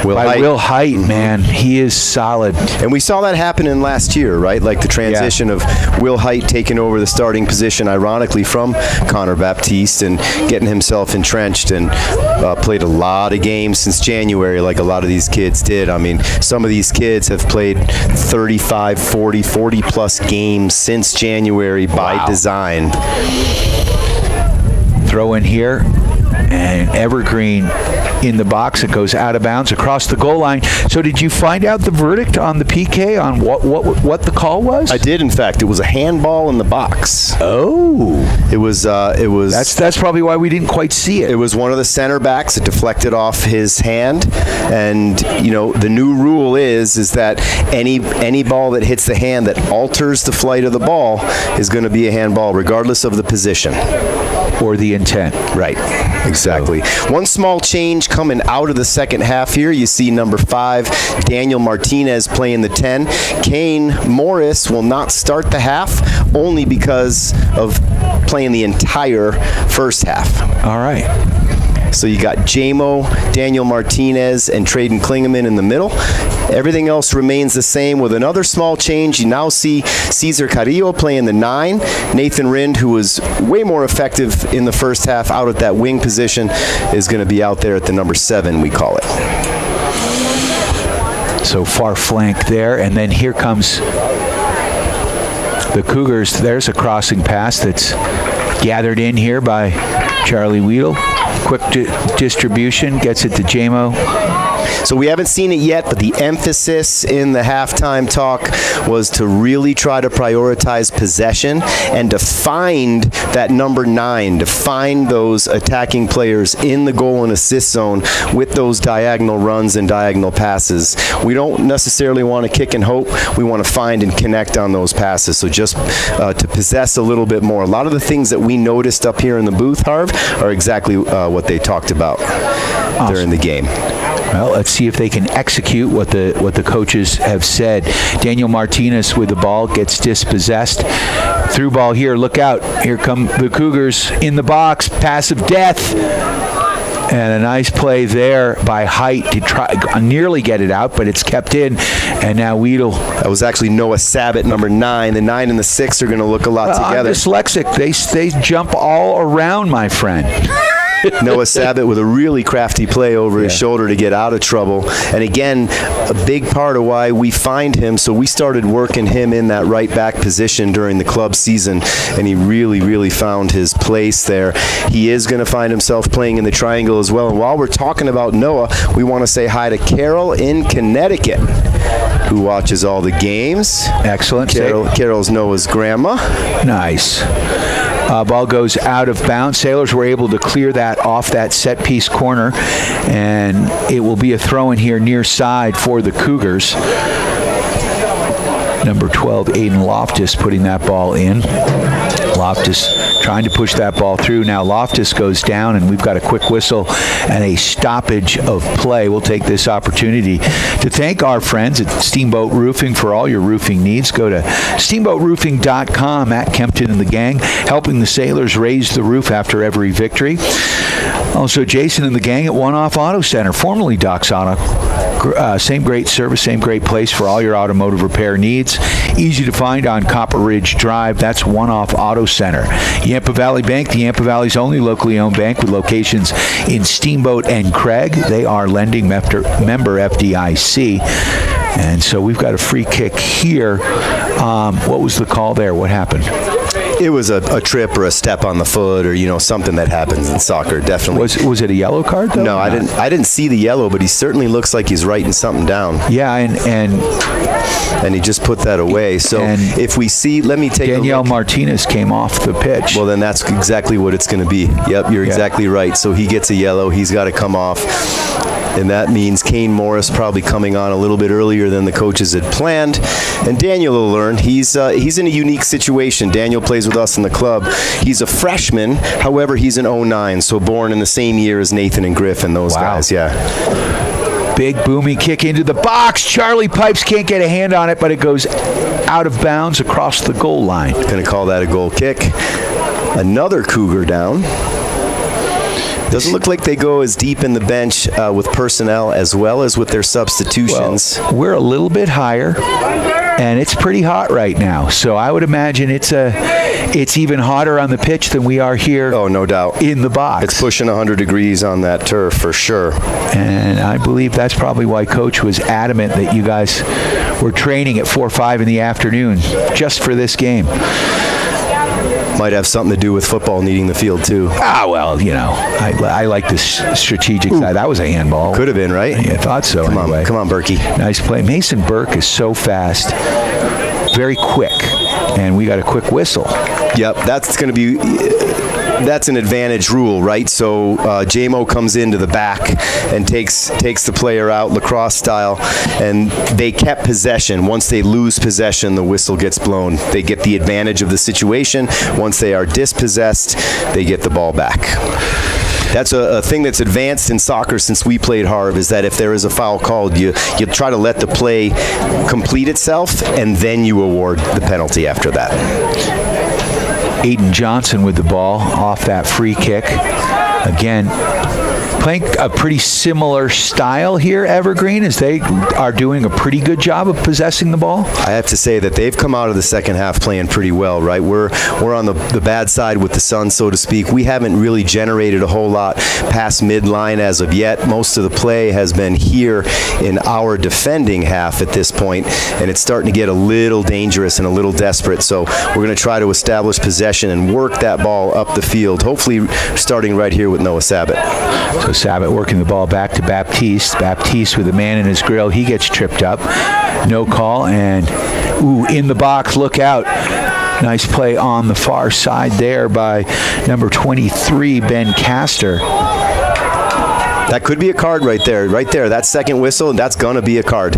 Will Height, man. He is solid. And we saw that happening last year, right? Like the transition of Will Height taking over the starting position, ironically, from Connor Baptiste and getting himself entrenched and played a lot of games since January, like a lot of these kids did. I mean, some of these kids have played 35, 40 plus games since January by design. Throw in here, and Evergreen in the box. It goes out of bounds across the goal line. So did you find out the verdict on the PK, on what the call was? I did, in fact. It was a handball in the box. Oh. It was. That's probably why we didn't quite see it. It was one of the center backs. It deflected off his hand, and the new rule is that any ball that hits the hand that alters the flight of the ball is going to be a handball, regardless of the position or the intent. Right. Exactly. One small change coming out of the second half here. You see number 5, Daniel Martinez, playing the 10. Kane Morris will not start the half, only because of playing the entire first half. All right. So you got Jamo, Daniel Martinez, and Traden Klingeman in the middle. Everything else remains the same with another small change. You now see Cesar Carrillo playing the 9. Nathan Rind, who was way more effective in the first half out at that wing position, is going to be out there at the number 7, we call it. So far flank there, and then here comes the Cougars. There's a crossing pass that's gathered in here by Charlie Weedle. Quick distribution, gets it to Jamo. So we haven't seen it yet, but the emphasis in the halftime talk was to really try to prioritize possession and to find that number 9, to find those attacking players in the goal and assist zone with those diagonal runs and diagonal passes. We don't necessarily want to kick and hope. We want to find and connect on those passes. So just to possess a little bit more. A lot of the things that we noticed up here in the booth, Harv, are exactly what they talked about during the game. Well, let's see if they can execute what the coaches have said. Daniel Martinez with the ball gets dispossessed. Through ball here. Look out. Here come the Cougars in the box. Pass of death. And a nice play there by Height to try nearly get it out, but it's kept in. And now Weedle. That was actually Noah Sabat, number 9. The 9 and the 6 are going to look a lot together. I'm dyslexic. They jump all around, my friend. Noah Sabat with a really crafty play over his shoulder to get out of trouble. And again, a big part of why we find him, so we started working him in that right back position during the club season, and he really, really found his place there. He is going to find himself playing in the triangle as well. And while we're talking about Noah, we want to say hi to Carol in Connecticut, who watches all the games. Excellent. Carol's Noah's grandma. Nice. Ball goes out of bounds. Sailors were able to clear that off that set piece corner, and it will be a throw in here near side for the Cougars. Number 12, Aiden Loftus, putting that ball in. Loftus trying to push that ball through. Now Loftus goes down, and we've got a quick whistle and a stoppage of play. We'll take this opportunity to thank our friends at Steamboat Roofing for all your roofing needs. Go to steamboatroofing.com. Matt Kempton and the gang helping the Sailors raise the roof after every victory. Also, Jason and the gang at One Off Auto Center, formerly Doc's Auto. Same great service, same great place for all your automotive repair needs. Easy to find on Copper Ridge Drive. That's One Off Auto Center. Yampa Valley Bank, the Yampa Valley's only locally owned bank with locations in Steamboat and Craig. They are lending member FDIC. And so we've got a free kick here. What was the call there? What happened? It was a trip or a step on the foot, or something that happens in soccer. Definitely. Was it a yellow card though? No, I didn't see the yellow, but he certainly looks like he's writing something down. Yeah, and he just put that away. So if we see, let me take Danielle Martinez came off the pitch. Well, then that's exactly what it's going to be. Yep, you're exactly right. So he gets a yellow. He's got to come off. And that means Kane Morris probably coming on a little bit earlier than the coaches had planned. And Daniel will learn. He's in a unique situation. Daniel plays with us in the club. He's a freshman. However, he's an 09, so born in the same year as Nathan and Griff and those guys. Yeah. Big boomy kick into the box. Charlie Pipes can't get a hand on it, but it goes out of bounds across the goal line. Going to call that a goal kick. Another Cougar down. Doesn't look like they go as deep in the bench with personnel as well as with their substitutions. Well, we're a little bit higher, and it's pretty hot right now. So I would imagine it's even hotter on the pitch than we are here. Oh, no doubt. In the box. It's pushing 100 degrees on that turf for sure. And I believe that's probably why Coach was adamant that you guys were training at 4 or 5 in the afternoon just for this game. Might have something to do with football needing the field, too. Well, I like the strategic side. That was a handball. Could have been, right? Yeah, I thought so. Come on, Berkey. Nice play. Mason Burke is so fast, very quick, and we got a quick whistle. Yep, that's going to be... That's an advantage rule, right? So J-Mo comes into the back and takes the player out lacrosse style, and they kept possession. Once they lose possession, the whistle gets blown. They get the advantage of the situation. Once they are dispossessed, they get the ball back. That's a thing that's advanced in soccer since we played Harv, is that if there is a foul called, you try to let the play complete itself, and then you award the penalty after that. Aiden Johnson with the ball off that free kick. Again, playing a pretty similar style here, Evergreen, as they are doing a pretty good job of possessing the ball. I have to say that they've come out of the second half playing pretty well, right? We're on the bad side with the sun, so to speak. We haven't really generated a whole lot past midline as of yet. Most of the play has been here in our defending half at this point, and it's starting to get a little dangerous and a little desperate. So we're going to try to establish possession and work that ball up the field, hopefully starting right here with Noah Sabat. So Sabat working the ball back to Baptiste. Baptiste with a man in his grill. He gets tripped up. No call. And, in the box. Look out. Nice play on the far side there by number 23, Ben Castor. That could be a card right there. Right there. That second whistle, that's going to be a card.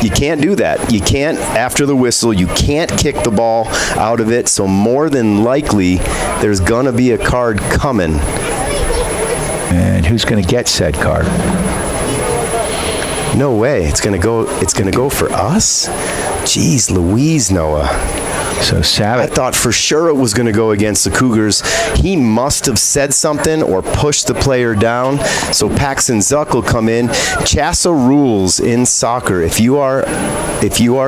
You can't do that. You can't, after the whistle, you can't kick the ball out of it. So more than likely, there's going to be a card coming. And who's going to get said card? No way. It's going to go for us? Jeez Louise, Noah. So Sabat. I thought for sure it was going to go against the Cougars. He must have said something or pushed the player down. So Paxton Zuck will come in. Chassa rules in soccer. If you are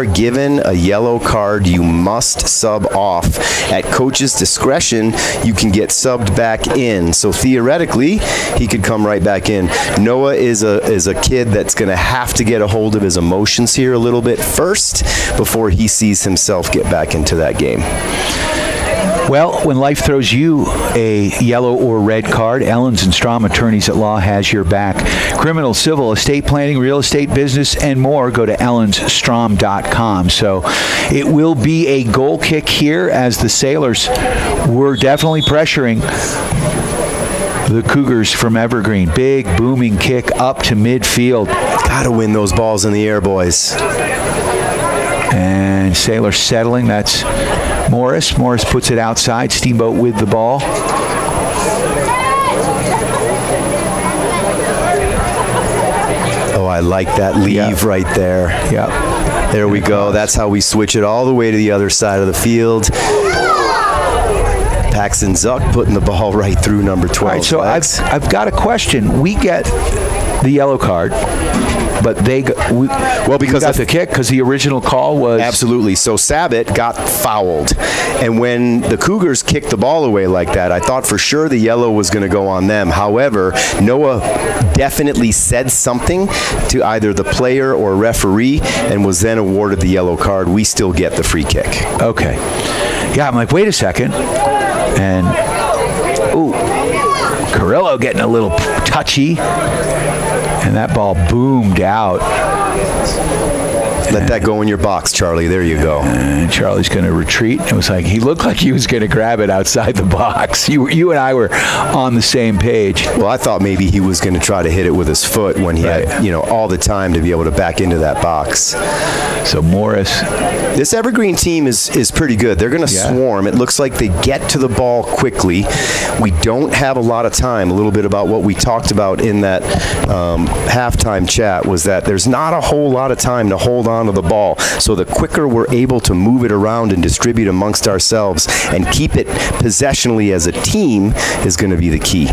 given a yellow card, you must sub off. At coach's discretion, you can get subbed back in. So theoretically, he could come right back in. Noah is a kid that's going to have to get a hold of his emotions here a little bit first before he sees himself get back into that game. Well, when life throws you a yellow or red card, Ellens and Strom Attorneys at Law has your back. Criminal, civil, estate planning, real estate, business, and more. Go to ellensstrom.com. So it will be a goal kick here, as the Sailors were definitely pressuring the Cougars from Evergreen. Big booming kick up to midfield. Got to win those balls in the air, boys. And Sailors settling. That's Morris. Morris puts it outside. Steamboat with the ball. Oh, I like that leave right there. Yep. There we go. That's how we switch it all the way to the other side of the field. Paxton Zuck putting the ball right through number 12. All right, so I've got a question. We get the yellow card, but because got the kick because the original call was... Absolutely. So Sabat got fouled. And when the Cougars kicked the ball away like that, I thought for sure the yellow was going to go on them. However, Noah definitely said something to either the player or referee and was then awarded the yellow card. We still get the free kick. Okay. Yeah, I'm like, wait a second. And, Carrillo getting a little touchy. And that ball boomed out. Let that go in your box, Charlie. There you go. And Charlie's going to retreat. It was like, he looked like he was going to grab it outside the box. You and I were on the same page. Well, I thought maybe he was going to try to hit it with his foot when he had, all the time to be able to back into that box. So Morris. This Evergreen team is pretty good. They're going to swarm. It looks like they get to the ball quickly. We don't have a lot of time. A little bit about what we talked about in that halftime chat was that there's not a whole lot of time to hold on to the ball. So the quicker we're able to move it around and distribute amongst ourselves and keep it possessionally as a team is going to be the key.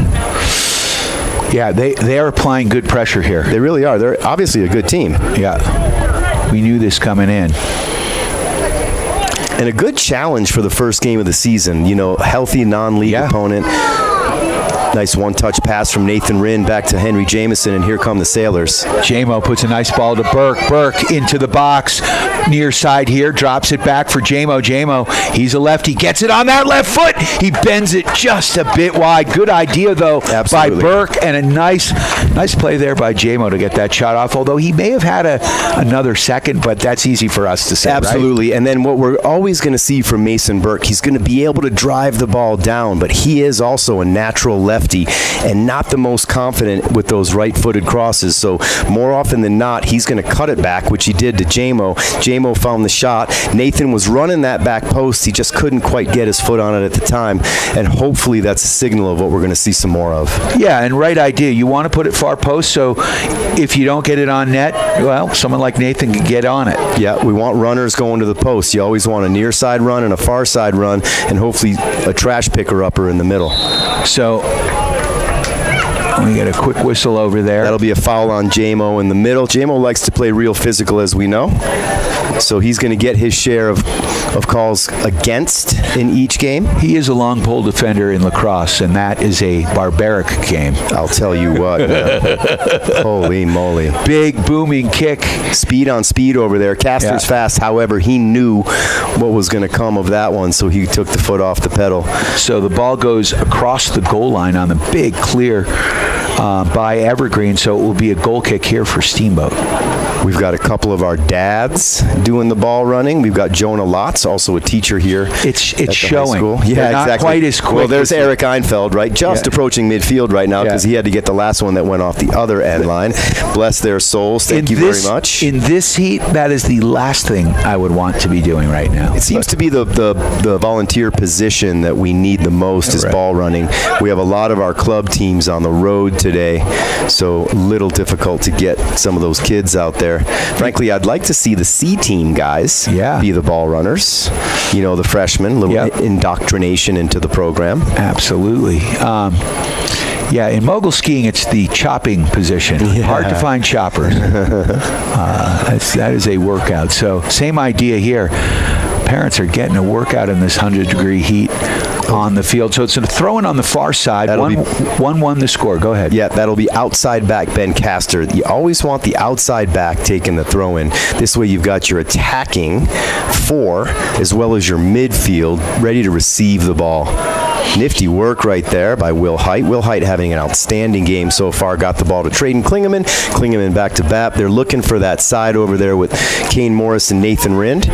Yeah, they are applying good pressure here. They really are. They're obviously a good team. Yeah. We knew this coming in. And a good challenge for the first game of the season. You know, healthy non-league opponent. Nice one-touch pass from Nathan Rinn back to Henry Jamison, and here come the Sailors. Jamo puts a nice ball to Burke. Burke into the box, near side here, drops it back for Jamo. Jamo, he's a lefty, gets it on that left foot. He bends it just a bit wide. Good idea, though, by Burke, and a nice play there by Jamo to get that shot off, although he may have had another second, but that's easy for us to say, Absolutely, right? And then what we're always going to see from Mason Burke, he's going to be able to drive the ball down, but he is also a natural lefty and not the most confident with those right-footed crosses. So more often than not, he's going to cut it back, which he did to Jamo. Jamo found the shot. Nathan was running that back post. He just couldn't quite get his foot on it at the time, and hopefully that's a signal of what we're going to see some more of. Yeah, and right idea. You want to put it far post, so if you don't get it on net, well, someone like Nathan can get on it. Yeah, we want runners going to the post. You always want a near side run and a far side run, and hopefully a trash picker-upper in the middle. So we get a quick whistle over there. That'll be a foul on Jamo in the middle. Jamo likes to play real physical, as we know. So he's going to get his share of calls against in each game. He is a long pole defender in lacrosse, and that is a barbaric game. I'll tell you what. Holy moly. Big, booming kick. Speed on speed over there. Castor's fast. However, he knew what was going to come of that one, so he took the foot off the pedal. So the ball goes across the goal line on the big clear by Evergreen, so it will be a goal kick here for Steamboat. We've got a couple of our dads doing the ball running. We've got Jonah Lotz, also a teacher here. It's showing. Yeah, They're not exactly. quite as quick. Well, there's Eric Einfeld, right? Just approaching midfield right now because he had to get the last one that went off the other end line. Bless their souls. Thank you very much. In this heat, that is the last thing I would want to be doing right now. It seems to be the volunteer position that we need the most is ball running. We have a lot of our club teams on the road today, so a little difficult to get some of those kids out there. Frankly, I'd like to see the C team guys be the ball runners. You know, the freshmen, a little indoctrination into the program. Absolutely. In mogul skiing, it's the chopping position. Hard to find choppers. That is a workout. So same idea here. Parents are getting a workout in this 100-degree heat on the field. So it's a throw-in on the far side. 1-1 the score. Go ahead. Yeah, that'll be outside back Ben Castor. You always want the outside back taking the throw-in. This way you've got your attacking four as well as your midfield ready to receive the ball. Nifty work right there by Will Height. Will Height having an outstanding game so far. Got the ball to Traden Klingeman. Klingeman back to Bap. They're looking for that side over there with Kane Morris and Nathan Rind.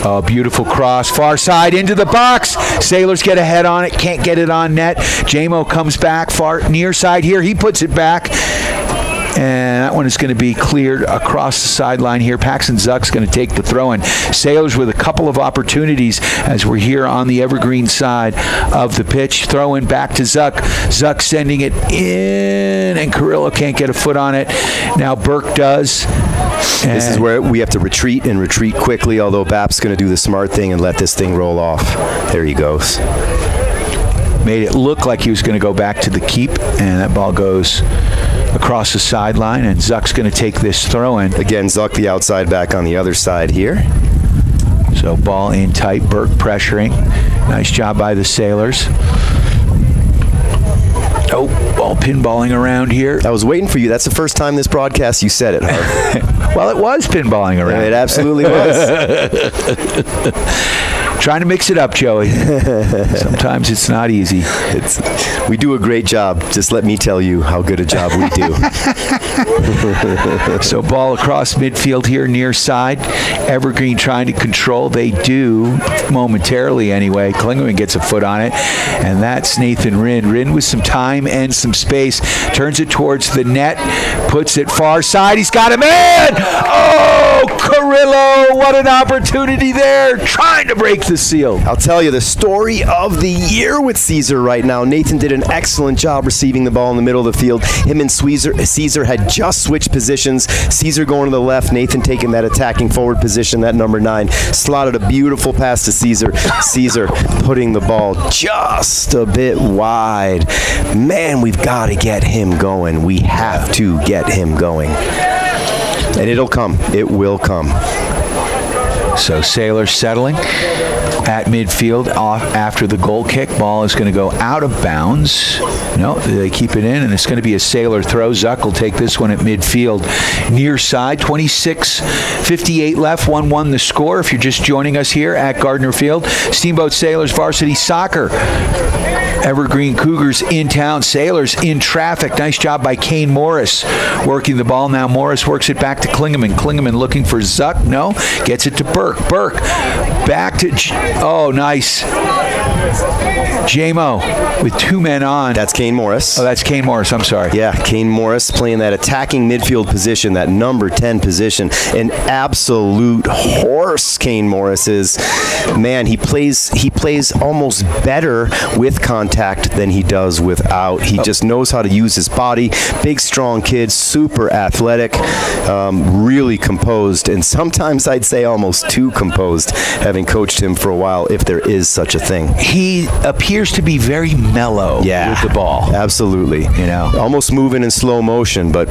Oh, beautiful cross. Far side into the box. Sailors get a head on it. Can't get it on net. Jamo comes back far near side here. He puts it back. And that one is going to be cleared across the sideline here. Paxton Zuck's going to take the throw-in. Sailors with a couple of opportunities as we're here on the Evergreen side of the pitch. Throw-in back to Zuck. Zuck sending it in, and Carrillo can't get a foot on it. Now Burke does. This is where we have to retreat and retreat quickly, although Bap's going to do the smart thing and let this thing roll off. There he goes. Made it look like he was going to go back to the keep, and that ball goes across the sideline, and Zuck's going to take this throw-in. Again, Zuck the outside back on the other side here. So ball in tight, Burke pressuring. Nice job by the Sailors. Oh, ball pinballing around here. I was waiting for you. That's the first time this broadcast you said it, Harv. Well, it was pinballing around. It absolutely was. Trying to mix it up, Joey. Sometimes it's not easy. We do a great job. Just let me tell you how good a job we do. So ball across midfield here, near side. Evergreen trying to control. They do, momentarily anyway. Klingeman gets a foot on it, and that's Nathan Rind. Rind with some time and some space. Turns it towards the net. Puts it far side. He's got him in! Oh, Carrillo what an opportunity there, trying to break the seal. I'll tell you the story of the year with Caesar right now. Nathan did an excellent job receiving the ball in the middle of the field. Him and Caesar had just switched positions. Caesar going to the left, Nathan taking that attacking forward position, that number 9. Slotted a beautiful pass to Caesar. Caesar putting the ball just a bit wide. Man, we've got to get him going. We have to get him going. And it'll come. It will come. So Sailors settling at midfield off after the goal kick. Ball is going to go out of bounds. No, they keep it in, and it's going to be a Sailor throw. Zuck will take this one at midfield. Near side, 26:58 left, 1-1 the score. If you're just joining us here at Gardner Field, Steamboat Sailors Varsity Soccer. Evergreen Cougars in town, Sailors in traffic. Nice job by Kane Morris working the ball. Now Morris works it back to Klingeman. Klingeman looking for Zuck. No, gets it to Burke. Burke back to... Oh, nice. JMO with 2 men on. That's Kane Morris. Oh, that's Kane Morris. I'm sorry. Yeah, Kane Morris playing that attacking midfield position, that number 10 position. An absolute horse, Kane Morris is. Man, he plays almost better with contact than he does without. He just knows how to use his body. Big, strong kid, super athletic, really composed, and sometimes I'd say almost too composed, having coached him for a while, if there is such a thing. He appears to be very mellow with the ball. Absolutely. You know, almost moving in slow motion, but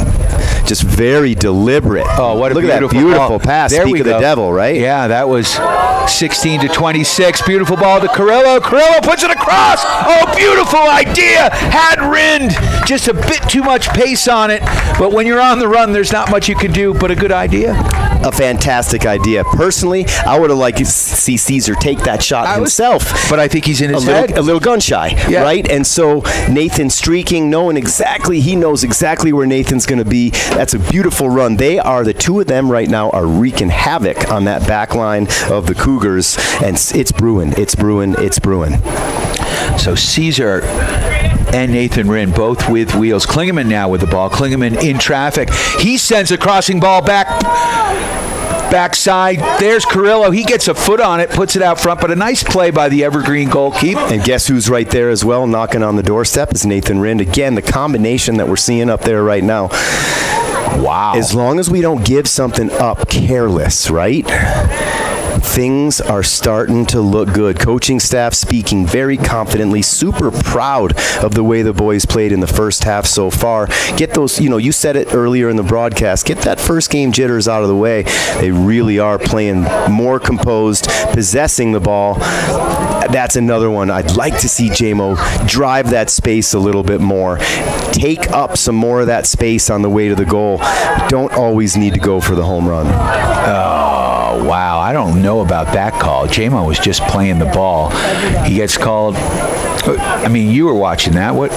just very deliberate. Oh, what a Look beautiful at that beautiful pass. There Speak we of go. the devil, right? Yeah, that was 16-26. Beautiful ball to Carrillo. Carrillo puts it across. Oh, beautiful idea. Had Rind. Just a bit too much pace on it. But when you're on the run, there's not much you can do, but a good idea. A fantastic idea. Personally, I would have liked to see Caesar take that shot himself. But I think he's in his head. A little gun shy, right? And so Nathan streaking, he knows exactly where Nathan's going to be. That's a beautiful run. The two of them right now are wreaking havoc on that back line of the Cougars, and it's brewing. So Caesar and Nathan Rinn both with wheels. Klingeman now with the ball. Klingeman in traffic. He sends a crossing ball backside. There's Carrillo. He gets a foot on it, puts it out front, but a nice play by the Evergreen goalkeeper. And guess who's right there as well, knocking on the doorstep, is Nathan Rind. Again, the combination that we're seeing up there right now. Wow. As long as we don't give something up careless, right? Things are starting to look good. Coaching staff speaking very confidently, super proud of the way the boys played in the first half so far. Get those, you said it earlier in the broadcast, get that first game jitters out of the way. They really are playing more composed, possessing the ball. That's another one. I'd like to see JMO drive that space a little bit more. Take up some more of that space on the way to the goal. Don't always need to go for the home run. Oh, wow. I don't know about that call. JMO was just playing the ball. He gets called. I mean, you were watching that. What?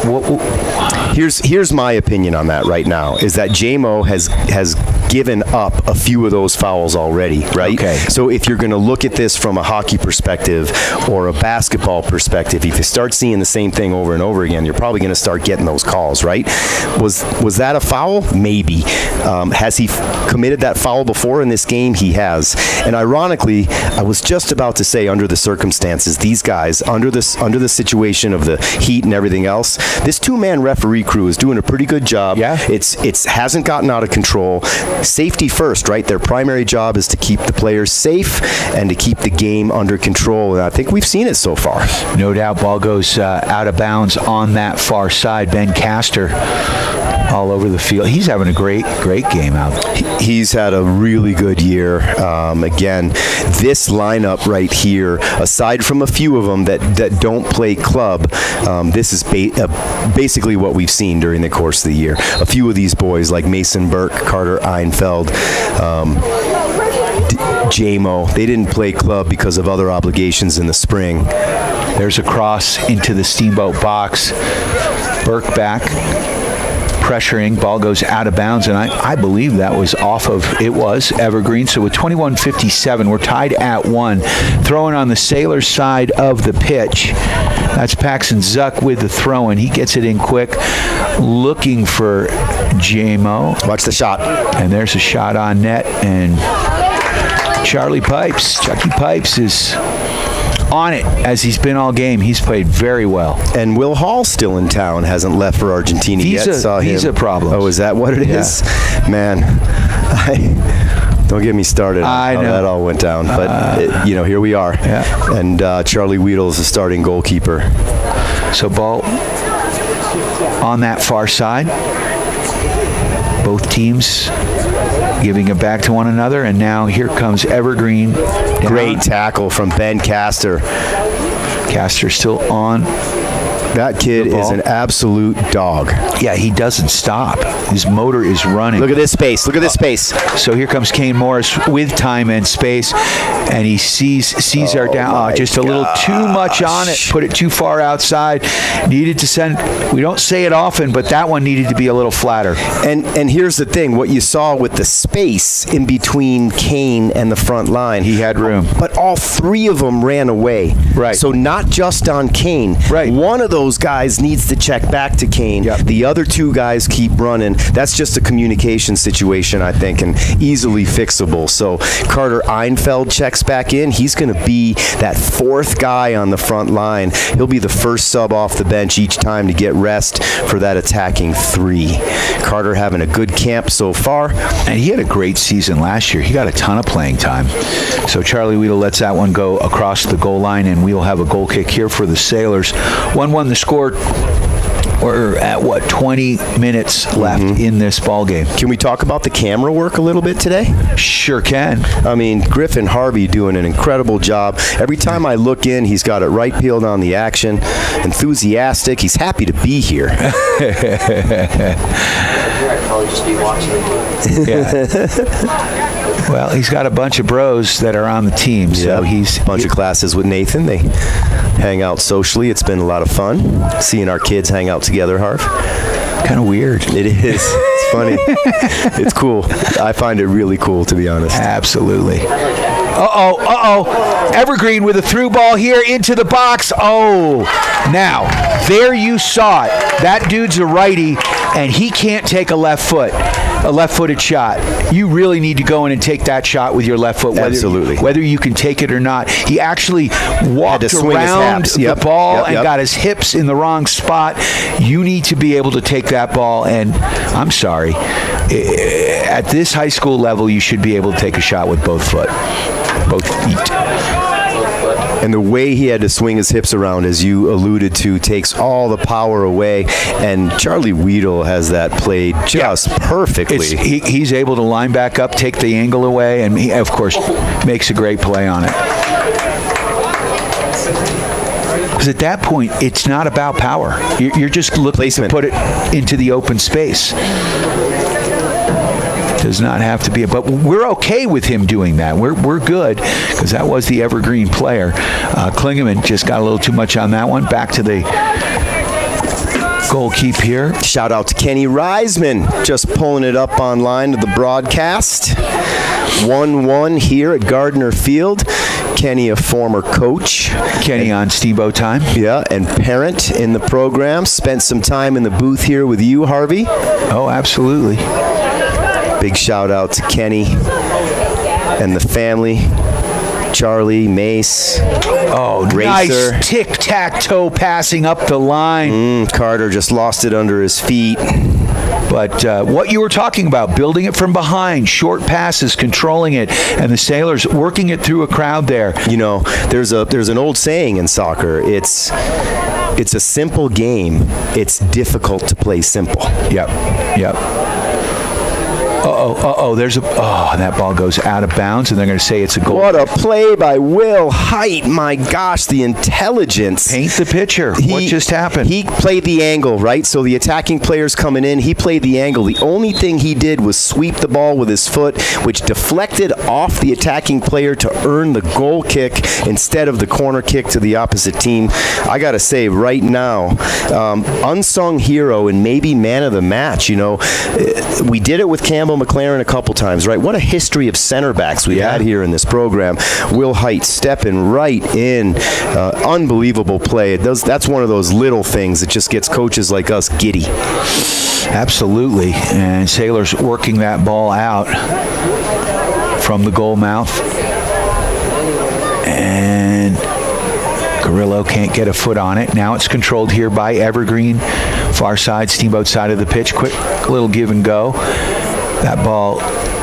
Here's my opinion on that right now, is that JMO has given up a few of those fouls already, right? Okay. So if you're going to look at this from a hockey perspective or a basketball perspective, if you start seeing the same thing over and over again, you're probably going to start getting those calls, right? Was that a foul? Maybe. Has he committed that foul before in this game? He has. And ironically, I was just about to say, under the circumstances, these guys, under the situation of the heat and everything else, this two-man referee crew is doing a pretty good job. Yeah. It's hasn't gotten out of control. Safety first, right? Their primary job is to keep the players safe and to keep the game under control. And I think we've seen it so far. No doubt. Ball goes out of bounds on that far side. Ben Castor all over the field. He's having a great game out there. He's had a really good year. Again, this lineup right here, aside from a few of them that don't play club, this is basically what we've seen during the course of the year. A few of these boys like Mason Burke, Carter Einfeld, JMO, they didn't play club because of other obligations in the spring. There's a cross into the Steamboat box. Burke back, pressuring. Ball goes out of bounds, and I believe that was off of, it was Evergreen. So with 21:57, we're tied at 1. Throwing on the Sailors side of the pitch. That's Paxton Zuck with the throw, and he gets it in quick, looking for JMO. Watch the shot. And there's a shot on net, and Charlie Pipes, Chucky Pipes is on it as he's been all game. He's played very well. And Will Hall's still in town, hasn't left for Argentina yet. Visa problem. Oh, is that what it is? Man, don't get me started on how that all went down. But, here we are. Yeah. And Charlie Weedle is the starting goalkeeper. So ball on that far side. Both teams giving it back to one another, and now here comes Evergreen. Great tackle from Ben Castor. Castor still on. That kid is an absolute dog. Yeah, he doesn't stop. His motor is running. Look at this space. Look at this space. So here comes Kane Morris with time and space, and he sees our down. Just a little too much on it. Put it too far outside. Needed to send. We don't say it often, but that one needed to be a little flatter. And here's the thing. What you saw with the space in between Kane and the front line. He had room. But all three of them ran away. Right. So not just on Kane. Right. One of those guys needs to check back to Kane. Yep. The other two guys keep running. That's just a communication situation, I think, and easily fixable. So Carter Einfeld checks back in. He's going to be that fourth guy on the front line. He'll be the first sub off the bench each time to get rest for that attacking three. Carter having a good camp so far. And he had a great season last year. He got a ton of playing time. So Charlie Weedle lets that one go across the goal line, and we'll have a goal kick here for the Sailors. 1-1 the score. We're at 20 minutes left in this ball game. Can we talk about the camera work a little bit today? Sure can. I mean, Griffin Harvey doing an incredible job. Every time I look in, he's got it right peeled on the action. Enthusiastic. He's happy to be here. Well, he's got a bunch of bros that are on the team, so he's a bunch of classes with Nathan. They hang out socially. It's been a lot of fun seeing our kids hang out together, Harv. Kind of weird. It is. It's funny. It's cool. I find it really cool, to be honest. Absolutely. Evergreen with a through ball here into the box. Now, there you saw it. That dude's a righty, and he can't take a left-footed shot. You really need to go in and take that shot with your left foot. Absolutely. Whether you can take it or not. He actually walked around the ball and got his hips in the wrong spot. You need to be able to take that ball, and I'm sorry, at this high school level, you should be able to take a shot with both feet. And the way he had to swing his hips around, as you alluded to, takes all the power away. And Charlie Weedle has that played just perfectly. He's able to line back up, take the angle away, and he, of course, makes a great play on it. Because at that point, it's not about power. You're just looking to put it into the open space. Does not have to be, but we're okay with him doing that. We're good, because that was the Evergreen player. Klingeman just got a little too much on that one. Back to the goal keep here. Shout out to Kenny Reisman, just pulling it up online to the broadcast. 1-1 here at Gardner Field. Kenny, a former coach. Kenny on Steamboat time. Yeah, and parent in the program. Spent some time in the booth here with you, Harvey. Oh, absolutely. Big shout out to Kenny and the family. Charlie, Mace. Nice tic-tac-toe passing up the line. Carter just lost it under his feet. But what you were talking about, building it from behind, short passes, controlling it, and the Sailors working it through a crowd there. You know, there's an old saying in soccer. It's a simple game. It's difficult to play simple. Yep. That ball goes out of bounds, and they're going to say it's a goal. What a play by Will Height. My gosh, the intelligence. Paint the picture. What just happened? He played the angle, right? So the attacking player's coming in. He played the angle. The only thing he did was sweep the ball with his foot, which deflected off the attacking player to earn the goal kick instead of the corner kick to the opposite team. I got to say, right now, unsung hero and maybe man of the match. You know, we did it with Campbell McLaren a couple times, right? What a history of center backs we've had here in this program. Will Height stepping right in. Unbelievable play. That's one of those little things that just gets coaches like us giddy. Absolutely. And Sailors working that ball out from the goal mouth. And Carrillo can't get a foot on it. Now it's controlled here by Evergreen. Far side, Steamboat side of the pitch. Quick little give and go. That ball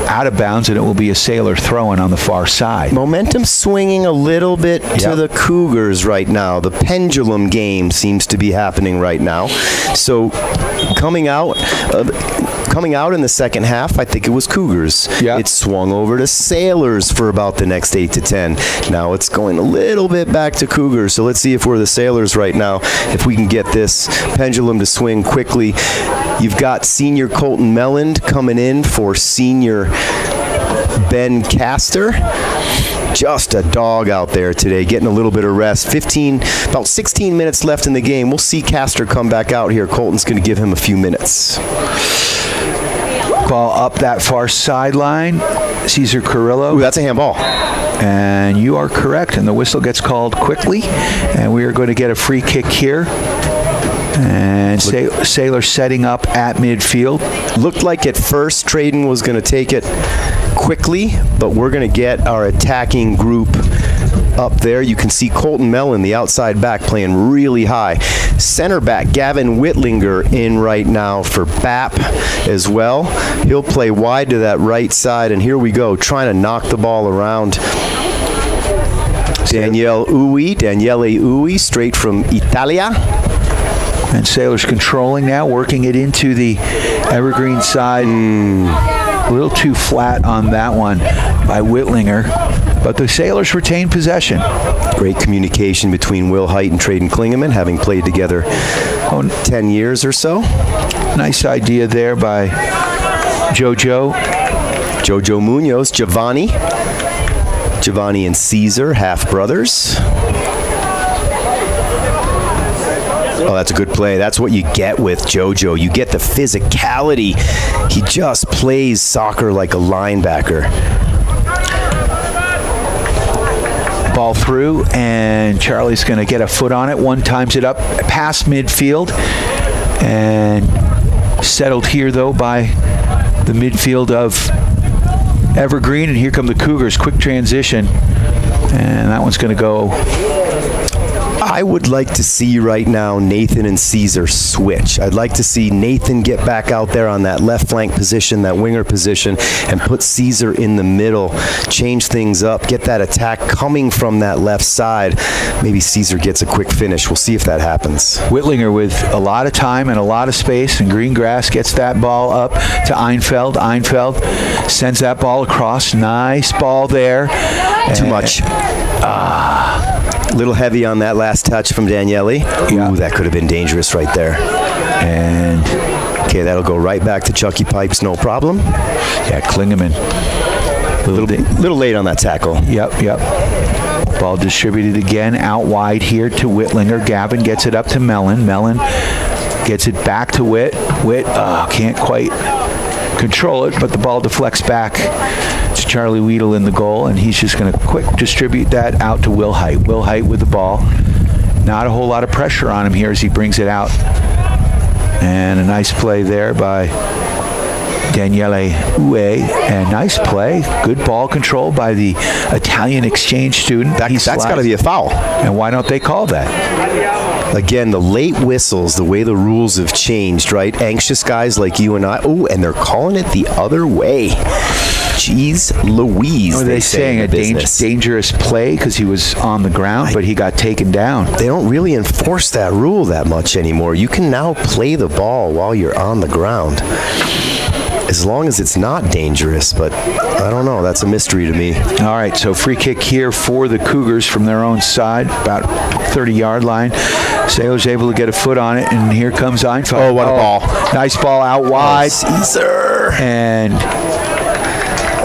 out of bounds, and it will be a Sailor throwing on the far side. Momentum swinging a little bit to the Cougars right now. The pendulum game seems to be happening right now. So coming out in the second half, I think it was Cougars. It swung over to Sailors for about the next 8 to 10. Now it's going a little bit back to Cougars. So let's see if we're the Sailors right now, if we can get this pendulum to swing quickly. You've got senior Colton Melland coming in for senior Ben Castor. Just a dog out there today, getting a little bit of rest. About 16 minutes left in the game. We'll see Castor come back out here. Colton's going to give him a few minutes. Ball up that far sideline. Cesar Carrillo. Ooh, that's a handball. And you are correct, and the whistle gets called quickly. And we are going to get a free kick here. And Sailor setting up at midfield. Looked like at first Traden was going to take it quickly, but we're going to get our attacking group up there. You can see Colton Mellon, the outside back, playing really high. Center back Gavin Whitlinger in right now for BAP as well. He'll play wide to that right side, and here we go, trying to knock the ball around. Daniele Uwe, straight from Italia. And Sailors controlling now, working it into the Evergreen side. A little too flat on that one by Whitlinger. But the Sailors retain possession. Great communication between Will Height and Traden Klingeman, having played together 10 years or so. Nice idea there by Jojo Munoz, Giovanni and Caesar, half-brothers. Oh, that's a good play. That's what you get with JoJo. You get the physicality. He just plays soccer like a linebacker. Ball through, and Charlie's going to get a foot on it. One times it up past midfield. And settled here, though, by the midfield of Evergreen. And here come the Cougars. Quick transition. And that one's going to go... I would like to see right now Nathan and Caesar switch. I'd like to see Nathan get back out there on that left flank position, that winger position, and put Caesar in the middle, change things up, get that attack coming from that left side. Maybe Caesar gets a quick finish. We'll see if that happens. Whitlinger with a lot of time and a lot of space, and Greengrass gets that ball up to Einfeld. Einfeld sends that ball across. Nice ball there. Too much. A little heavy on that last touch from Daniele. Ooh, that could have been dangerous right there. And okay, that'll go right back to Chucky Pipes, no problem. Yeah, Klingeman. Little late on that tackle. Yep. Ball distributed again out wide here to Whitlinger. Gavin gets it up to Mellon. Mellon gets it back to Witt. Witt can't quite control it, but the ball deflects back to Charlie Weedle in the goal, and he's just going to quick distribute that out to Will Height. Will Height with the ball. Not a whole lot of pressure on him here as he brings it out. And a nice play there by Daniele Uwe. And nice play. Good ball control by the Italian exchange student. That's got to be a foul. And why don't they call that? Again, the late whistles, the way the rules have changed, right? Anxious guys like you and I. Oh, and they're calling it the other way. Jeez Louise. Are they saying a dangerous play because he was on the ground, but he got taken down? They don't really enforce that rule that much anymore. You can now play the ball while you're on the ground, as long as it's not dangerous, but I don't know. That's a mystery to me. All right, so free kick here for the Cougars from their own side, about 30-yard line. Sailor's able to get a foot on it, and here comes Einfeld. Oh, what a ball. Nice ball out wide. Caesar. And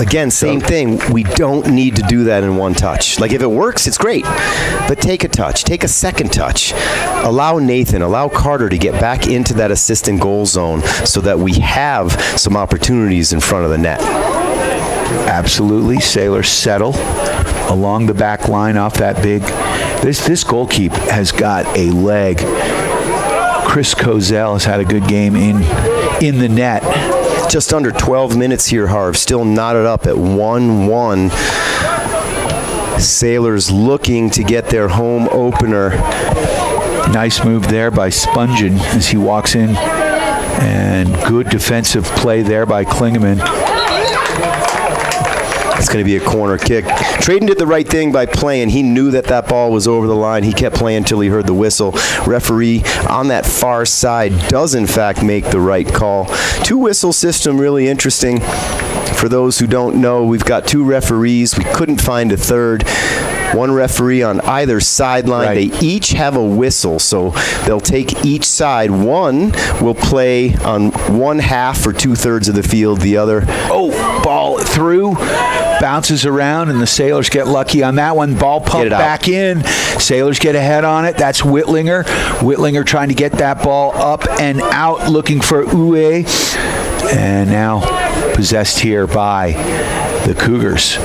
again, same thing. We don't need to do that in one touch. Like, if it works, it's great. But take a touch. Take a second touch. Allow Nathan, allow Carter to get back into that assistant goal zone so that we have some opportunities in front of the net. Absolutely. Sailors settle along the back line off that big. This goalkeep has got a leg. Chris Kozel has had a good game in the net. Just under 12 minutes here, Harv. Still knotted up at 1-1. Sailors looking to get their home opener. Nice move there by Spungen as he walks in. And good defensive play there by Klingeman. It's going to be a corner kick. Traden did the right thing by playing. He knew that ball was over the line. He kept playing until he heard the whistle. Referee on that far side does, in fact, make the right call. Two-whistle system, really interesting. For those who don't know, we've got two referees. We couldn't find a third. One referee on either sideline. Right. They each have a whistle, so they'll take each side. One will play on one half or 2/3 of the field. The other. Oh, ball through. Bounces around, and the Sailors get lucky on that one. Ball pumped back in. Sailors get ahead on it. That's Whitlinger. Whitlinger trying to get that ball up and out, looking for Uwe. And now possessed here by the Cougars.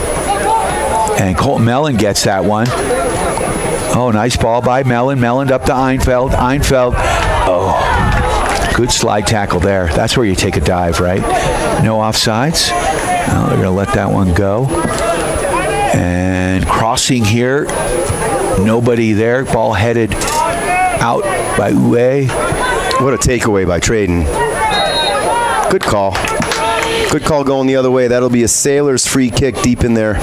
And Colton Mellon gets that one. Oh, nice ball by Mellon. Mellon up to Einfeld. Einfeld. Oh, good slide tackle there. That's where you take a dive, right? No offsides. Now they're going to let that one go. And crossing here. Nobody there. Ball headed out by Uwe. What a takeaway by Traden. Good call. Good call going the other way. That'll be a Sailors free kick deep in their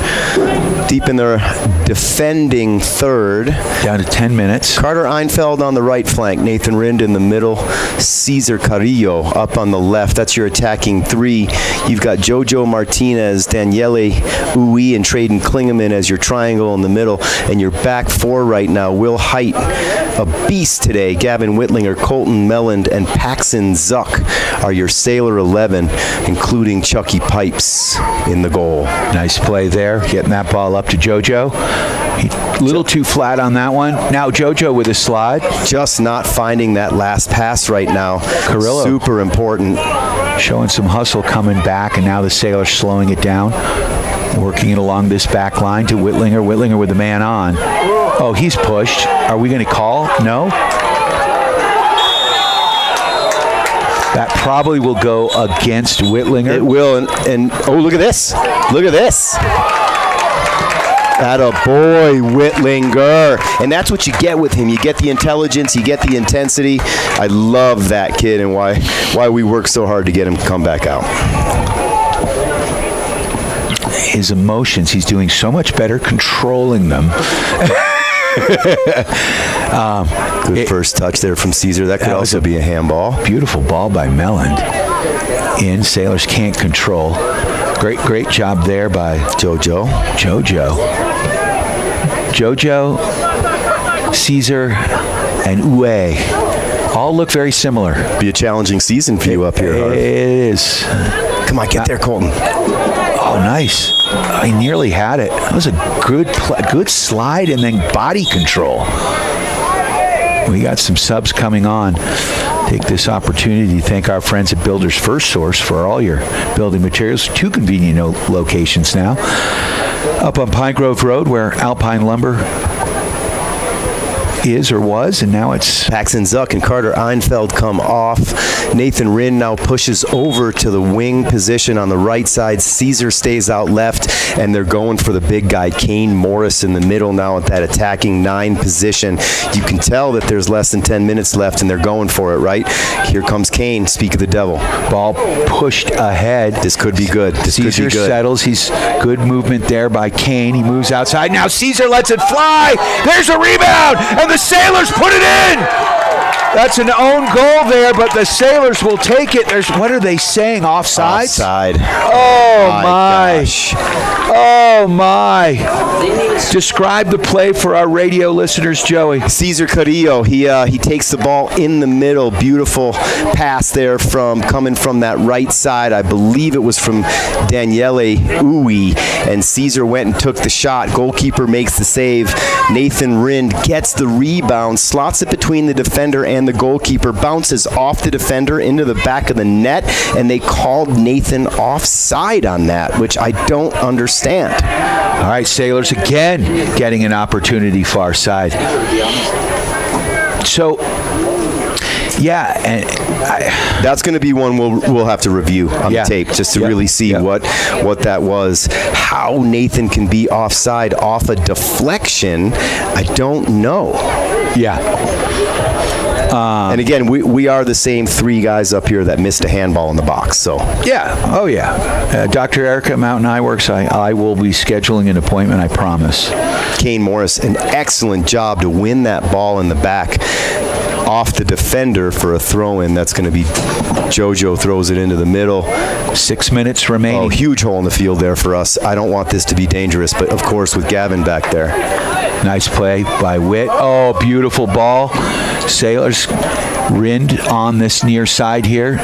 defending third. Down to 10 minutes. Carter Einfeld on the right flank. Nathan Rind in the middle. Cesar Carrillo up on the left. That's your attacking three. You've got Jojo Martinez, Daniele Uwe, and Traden Klingeman as your triangle in the middle. And your back four right now. Will Height, a beast today. Gavin Whitlinger, Colton Melland, and Paxton Zuck are your Sailor 11, including Chucky Pipes in the goal. Nice play there, getting that ball up to Jojo. A little too flat on that one. Now Jojo with a slide. Just not finding that last pass right now. Carrillo. Super important. Showing some hustle coming back, and now the Sailors slowing it down. Working it along this back line to Whitlinger. Whitlinger with the man on. Oh, he's pushed. Are we going to call? No? That probably will go against Whitlinger. It will, and oh, look at this. Look at this. Atta boy, Whitlinger. And that's what you get with him. You get the intelligence, you get the intensity. I love that kid and why we work so hard to get him to come back out. His emotions, he's doing so much better controlling them. Good first touch there from Caesar. That could also be a handball. Beautiful ball by Melland. In, Sailors can't control. Great job there by Jojo, Caesar, and Uwe. All look very similar. Be a challenging season for you up here, Harv. It is. Come on, get there, Colton. Oh, nice. I nearly had it. That was a good slide and then body control. We got some subs coming on. Take this opportunity to thank our friends at Builders First Source for all your building materials. Two convenient locations now. Up on Pine Grove Road where Alpine Lumber is or was, and now it's Paxton Zuck and Carter Einfeld come off. Nathan Rinn now pushes over to the wing position on the right side. Caesar stays out left, and they're going for the big guy, Kane Morris, in the middle now at that attacking 9 position. You can tell that there's less than 10 minutes left, and they're going for it, right? Here comes Kane, speak of the devil. Ball pushed ahead. This could be good. Caesar settles. He's good movement there by Kane. He moves outside. Now Caesar lets it fly. There's a rebound, and the Sailors put it in. That's an own goal there, but the Sailors will take it. What are they saying? Offsides? Offside. Oh, my. Oh, my. Describe the play for our radio listeners, Joey. Cesar Carrillo, he takes the ball in the middle. Beautiful pass there coming from that right side. I believe it was from Daniele Uwe, and Caesar went and took the shot. Goalkeeper makes the save. Nathan Rind gets the rebound, slots it between the defender and the goalkeeper, bounces off the defender into the back of the net, and they called Nathan offside on that, which I don't understand. All right, Sailors again getting an opportunity far side. So Yeah, and that's going to be one we'll have to review on the tape just to really see what that was. How Nathan can be offside off a deflection, I don't know. Yeah. And again, we are the same three guys up here that missed a handball in the box. So Dr. Erica at Mountain Eye Works, I will be scheduling an appointment, I promise. Kane Morris, an excellent job to win that ball in the back off the defender for a throw-in. That's going to be JoJo throws it into the middle. 6 minutes remaining. Oh, huge hole in the field there for us. I don't want this to be dangerous, but of course with Gavin back there. Nice play by Witt. Oh, beautiful ball. Sailors, Rind on this near side here.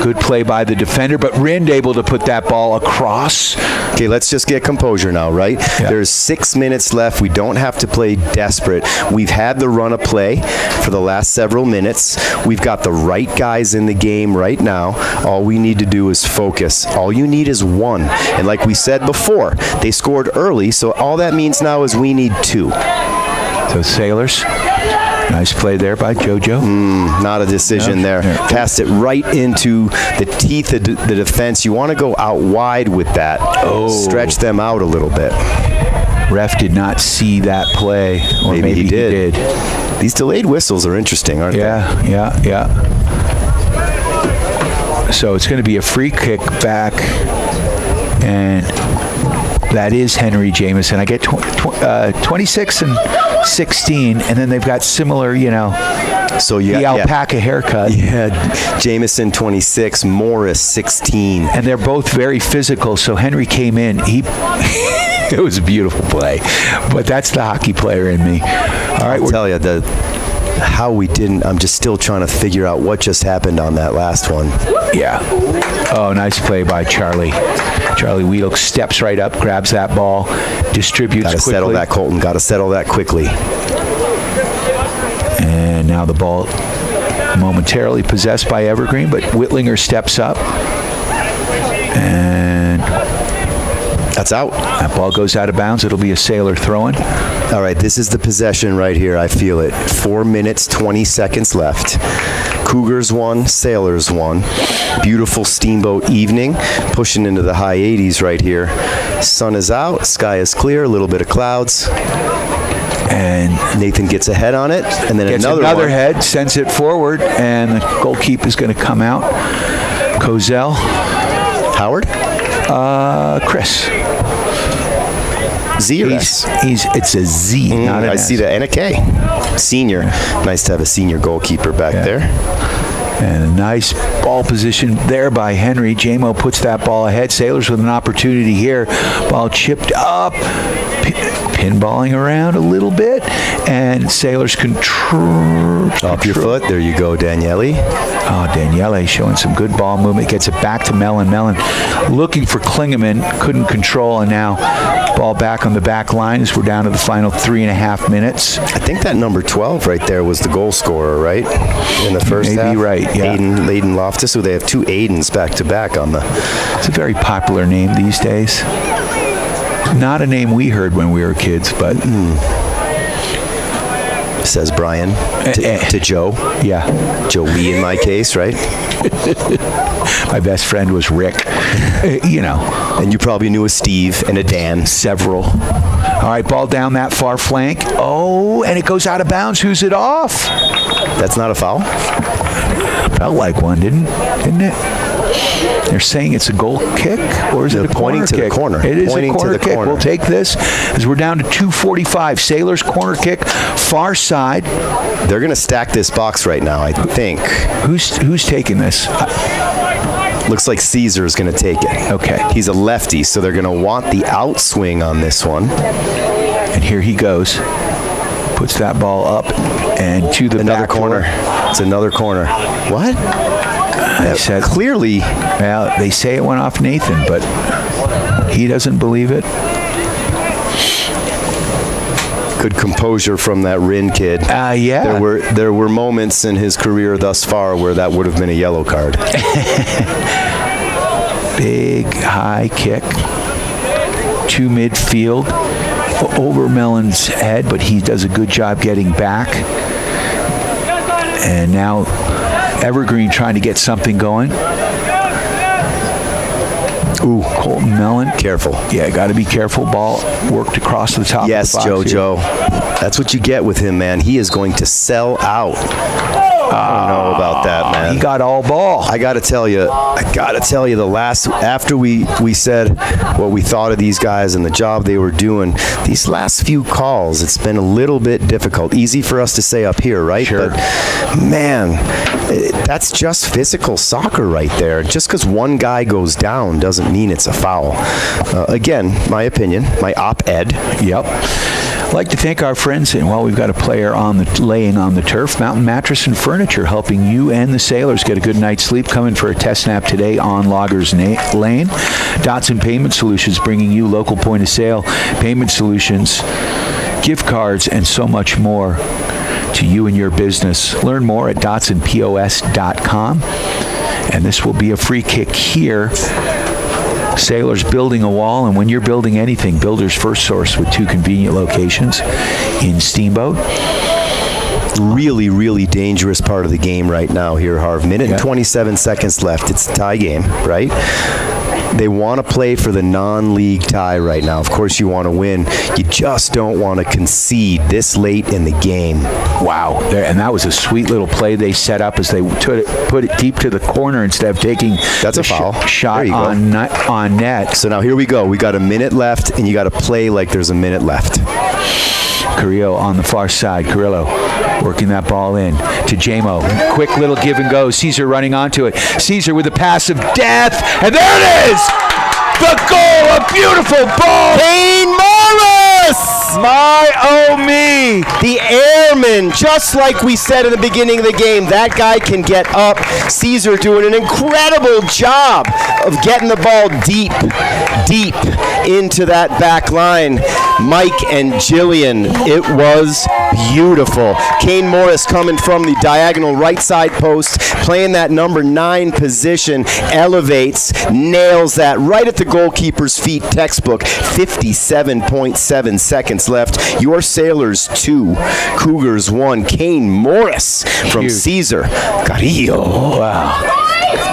Good play by the defender, but Rind able to put that ball across. Okay, let's just get composure now, right? Yeah. There's 6 minutes left. We don't have to play desperate. We've had the run of play for the last several minutes. We've got the right guys in the game right now. All we need to do is focus. All you need is one. And like we said before, they scored early, so all that means now is we need 2. So Sailors, nice play there by JoJo. Not a decision there. Passed it right into the teeth of the defense. You want to go out wide with that. Stretch them out a little bit. Ref did not see that play. Or maybe he did. These delayed whistles are interesting, aren't they? Yeah. So it's going to be a free kick back, and that is Henry Jameson. I get 26 and 16, and then they've got similar, so you the alpaca haircut. Yeah, Jameson 26, Morris 16. And they're both very physical, so Henry came in. It was a beautiful play, but that's the hockey player in me. All right, I'll tell you, how we didn't, I'm just still trying to figure out what just happened on that last one. Yeah. Oh, nice play by Charlie. Charlie Weedle steps right up, grabs that ball, distributes quickly. Got to settle that, Colton. Got to settle that quickly. And now the ball momentarily possessed by Evergreen, but Whitlinger steps up. And that's out. That ball goes out of bounds. It'll be a Sailor throw-in. All right, this is the possession right here. I feel it. 4 minutes, 20 seconds left. Cougars won, Sailors won. Beautiful Steamboat evening, pushing into the high 80s right here. Sun is out, sky is clear, a little bit of clouds. And Nathan gets ahead on it, and then gets another head, sends it forward, and the goalkeeper is going to come out. Kozel. Howard? Chris. Z or S? It's a Z, not an I S. see that, and a K. Senior. Nice to have a senior goalkeeper back there. And a nice ball position there by Henry. J-Mo puts that ball ahead. Sailors with an opportunity here. Ball chipped up. Pinballing around a little bit. And Sailors control. Off your foot. There you go, Daniele. Oh, Daniele showing some good ball movement. Gets it back to Mellon. Mellon looking for Klingeman. Couldn't control. And now ball back on the back line as we're down to the final 3.5 minutes. I think that number 12 right there was the goal scorer, right? In the first half. Maybe right, yeah. Aiden Loftus. So they have 2 Aidens back to back on the... It's a very popular name these days. Not a name we heard when we were kids, but... Says Brian to Joe. Yeah. Joey in my case, right? My best friend was Rick. And you probably knew a Steve and a Dan. Several. All right, ball down that far flank. Oh, and it goes out of bounds. Who's it off? That's not a foul? Felt like one, didn't it? They're saying it's a goal kick, or is it a corner kick? Pointing to the corner. It is a corner kick. We'll take this as we're down to 2:45. Sailors corner kick, far side. They're going to stack this box right now, I think. Who's taking this? Looks like Caesar is going to take it. Okay. He's a lefty, so they're going to want the outswing on this one. And here he goes. Puts that ball up and to the another back corner. It's another corner. What? They said, clearly. Well, they say it went off Nathan, but he doesn't believe it. Good composure from that Rin kid. Yeah. There were moments in his career thus far where that would have been a yellow card. Big high kick to midfield over Mellon's head, but he does a good job getting back. And now Evergreen trying to get something going. Ooh, Colton Mellon. Careful. Yeah, got to be careful. Ball worked across the top yes, of the box. Yes, JoJo. That's what you get with him, man. He is going to sell out. I don't know about that, man. He got all ball. I got to tell you, the last, after we said what we thought of these guys and the job they were doing, these last few calls, it's been a little bit difficult. Easy for us to say up here, right? Sure. But, man, that's just physical soccer right there. Just because one guy goes down doesn't mean it's a foul. Again, my opinion, my op-ed. Yep. I'd like to thank our friends, and while we've got a player laying on the turf, Mountain Mattress and Furniture, helping you and the sailors get a good night's sleep. Coming for a test nap today on Loggers Lane. Dotson Payment Solutions, bringing you local point of sale payment solutions, gift cards, and so much more to you and your business. Learn more at dotsonpos.com. And this will be a free kick here. Sailors building a wall, and when you're building anything, Builder's First Source with 2 convenient locations in Steamboat. Really, really dangerous part of the game right now here, Harv. Minute and 27 seconds left. It's a tie game, right? They want to play for the non-league tie right now. Of course, you want to win. You just don't want to concede this late in the game. Wow. And that was a sweet little play they set up as they put it deep to the corner instead of taking That's a foul. Shot on net. So now here we go. We got a minute left, and you got to play like there's a minute left. Carrillo on the far side. Carrillo working that ball in to Jamo. Quick little give and go. Caesar running onto it. Caesar with a pass of death. And there it is! The goal! A beautiful ball! Kane Morris! My oh me! The airman, just like we said in the beginning of the game, that guy can get up. Caesar doing an incredible job of getting the ball deep into that back line. Mike and Jillian, it was beautiful. Kane Morris coming from the diagonal right side post, playing that number 9 position, elevates, nails that right at the goalkeeper's feet. Textbook. 57.7 seconds left. Your Sailors 2, Cougars 1. Kane Morris from Caesar Carrillo. Wow.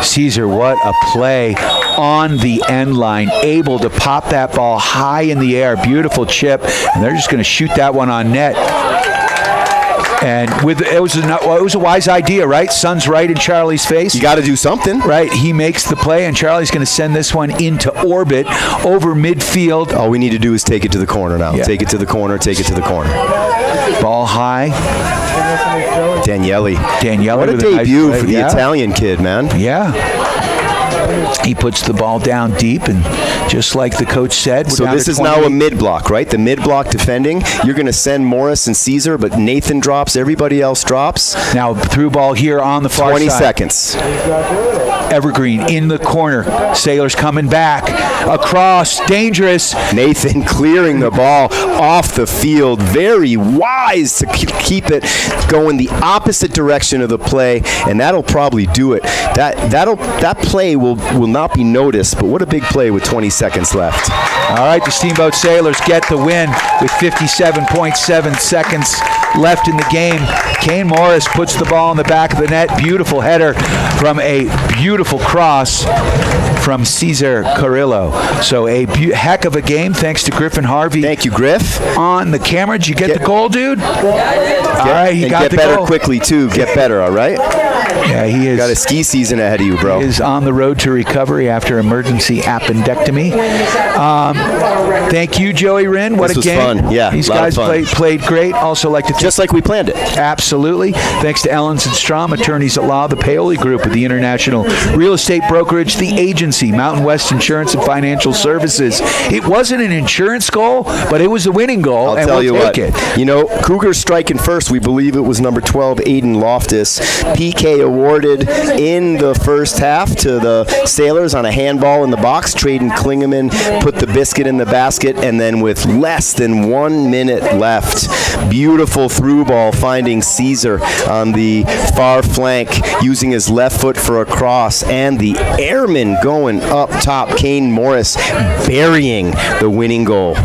Caesar, what a play on the end line, able to pop that ball high in the air. Beautiful chip, and they're just going to shoot that one on net. And it was a wise idea, right? Sun's right in Charlie's face. You got to do something. Right. He makes the play, and Charlie's going to send this one into orbit over midfield. All we need to do is take it to the corner now. Yeah. Take it to the corner, take it to the corner. Ball high. Daniele. What a debut for the Italian kid, man. Yeah. He puts the ball down deep, and just like the coach said. So this is now a mid-block, right? The mid-block defending. You're going to send Morris and Caesar, but Nathan drops. Everybody else drops. Now through ball here on the far 20 side. 20 seconds. Evergreen in the corner. Sailors coming back. Across. Dangerous. Nathan clearing the ball off the field. Very wise to keep it going the opposite direction of the play, and that'll probably do it. That play will not be noticed, but what a big play with 20 seconds left. All right, the Steamboat Sailors get the win with 57.7 seconds left in the game. Kane Morris puts the ball in the back of the net. Beautiful header from a beautiful cross from Caesar Carrillo. So a heck of a game, thanks to Griffin Harvey. Thank you, Griff. On the camera. Did you get the goal, dude? All right, he got the goal. Get better quickly, too. Get better, all right? Yeah, he is. Got a ski season ahead of you, bro. He is on the road to recovery after emergency appendectomy. Thank you, Joey Wren. What this a game. This was fun. Yeah, these guys played great. Also like to just like we planned it. Absolutely. Thanks to Ellens and Strom, attorneys at law, the Paoli Group with the International Real Estate Brokerage, the agency, Mountain West Insurance and Financial Services. It wasn't an insurance goal, but it was a winning goal. I'll tell you what. You know, Cougars striking first. We believe it was number 12, Aiden Loftus. PK awarded in the first half to the Sailors on a handball in the box. Traden Klingeman put the biscuit in the basket, and then with less than 1 minute left, beautiful through ball finding Caesar on the far flank, using his left foot for a cross, and the airman going up top, Kane Morris burying the winning goal.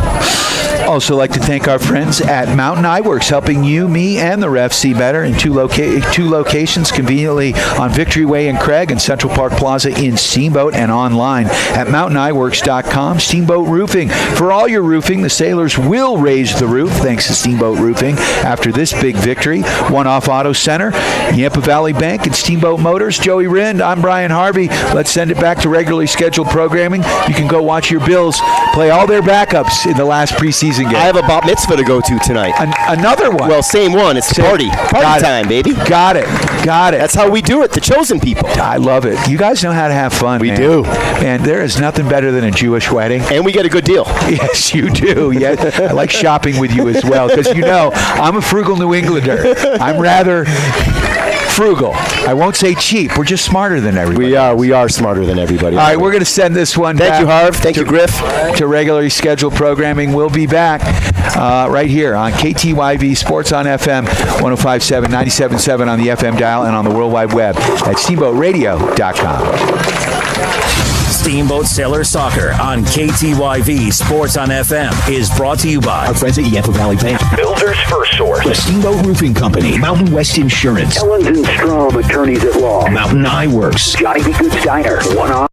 Also like to thank our friends at Mountain Eyeworks, helping you, me, and the refs see better in two locations, conveniently on Victory Way in Craig and Central Park Plaza in Steamboat, and online at mountaineyeworks.com. Steamboat Roofing. For all your roofing, the Sailors will raise the roof thanks to Steamboat Roofing after this big victory. One Off Auto Center, Yampa Valley Bank, and Steamboat Motors. Joey Rind, I'm Brian Harvey. Let's send it back to regularly scheduled programming. You can go watch your Bills play all their backups in the last preseason game. I have a bat mitzvah to go to tonight. Another one. Well, same one. It's party time, baby. Got it. That's how we do it. The chosen people. I love it. You guys know how to have fun. We do. And there is nothing better than a Jewish wedding. And we get a good deal. Yes, you do. Yeah, I like shopping with you as well because I'm a frugal New Englander. I'm rather frugal. I won't say cheap. We're just smarter than everybody. We are smarter than everybody. All right, we're going to send this one back. Thank you, Harv. Thank you, Griff. To regularly scheduled programming. We'll be back right here on KTYV Sports on FM, 105.7, 97.7 on the FM dial and on the World Wide Web at steamboatradio.com. Steamboat Sailor Soccer on KTYV Sports on FM is brought to you by our friends at Yampa Valley Bank, Builders First Source, the Steamboat Roofing Company, Mountain West Insurance, Ellens and Strom Attorneys at Law, Mountain Eyeworks, Johnny B. Good's Diner, One Off